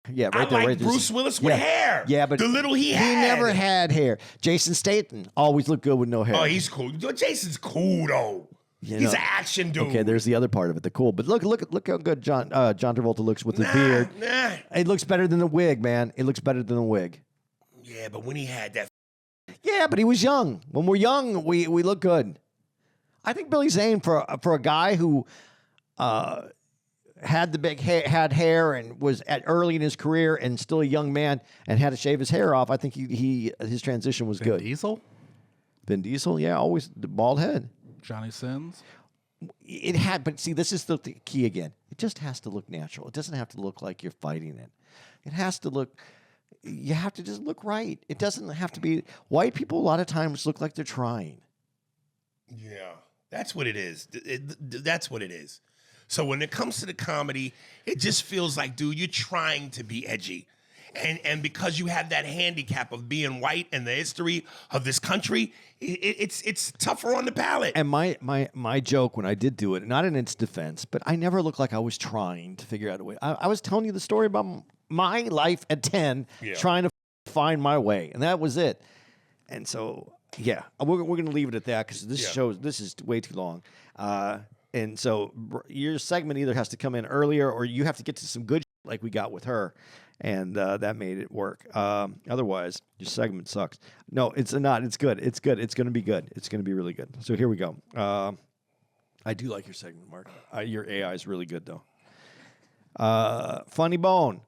Yeah, I right there. like right there. Bruce Willis with hair. Yeah, but the little he had. He never had hair. Jason Statham always looked good with no hair. Oh, he's cool. Jason's cool though. You He's know. an action dude. Okay, there's the other part of it. The cool, but look how good John Travolta looks with the beard. Nah. It looks better than the wig, man. It looks better than the wig. Yeah, but when he had that, Yeah, but he was young. When we're young, we look good. I think Billy Zane for a guy who had the big had hair and was early in his career and still a young man and had to shave his hair off. I think his transition was good. Diesel? Vin Diesel, yeah, always the bald head. Johnny Sins? It had, but see, this is the key again. It just has to look natural. It doesn't have to look like you're fighting it. It has to look. You have to just look right. It doesn't have to be. White people a lot of times look like they're trying. yeah, that's what it is. That's what it is. So when it comes to the comedy, it just feels like, dude, you're trying to be edgy. And because you have that handicap of being white and the history of this country, it's tougher on the palate. And my joke when I did do it, not in its defense, but I never looked like I was trying to figure out a way. I was telling you the story about my life at 10, trying to find my way, and that was it. And so, yeah, we're going to leave it at that because this is way too long. And so your segment either has to come in earlier or you have to get to some good like we got with her. And that made it work. Otherwise, your segment sucks. No, it's not. It's good. It's good. It's going to be good. It's going to be really good. So here we go. I do like your segment, Mark. Your AI is really good, though. Funny Bone.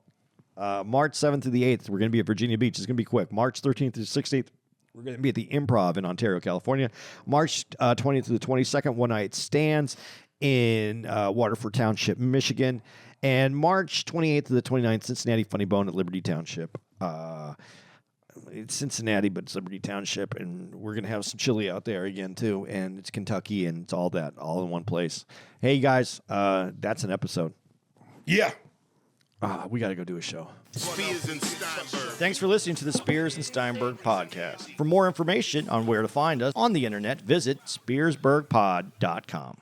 March 7th to the 8th, we're going to be at Virginia Beach. It's going to be quick. March 13th to the 16th, we're going to be at the Improv in Ontario, California. March 20th to the 22nd, One Night Stands in Waterford Township, Michigan. And March 28th to the 29th, Cincinnati Funny Bone at Liberty Township. It's Cincinnati, but it's Liberty Township, and we're going to have some chili out there again, too. And it's Kentucky, and it's all that, all in one place. Hey, guys, that's an episode. Yeah. We got to go do a show. Spears and Steinberg. Thanks for listening to the Spears and Steinberg podcast. For more information on where to find us on the internet, visit spearsburgpod.com.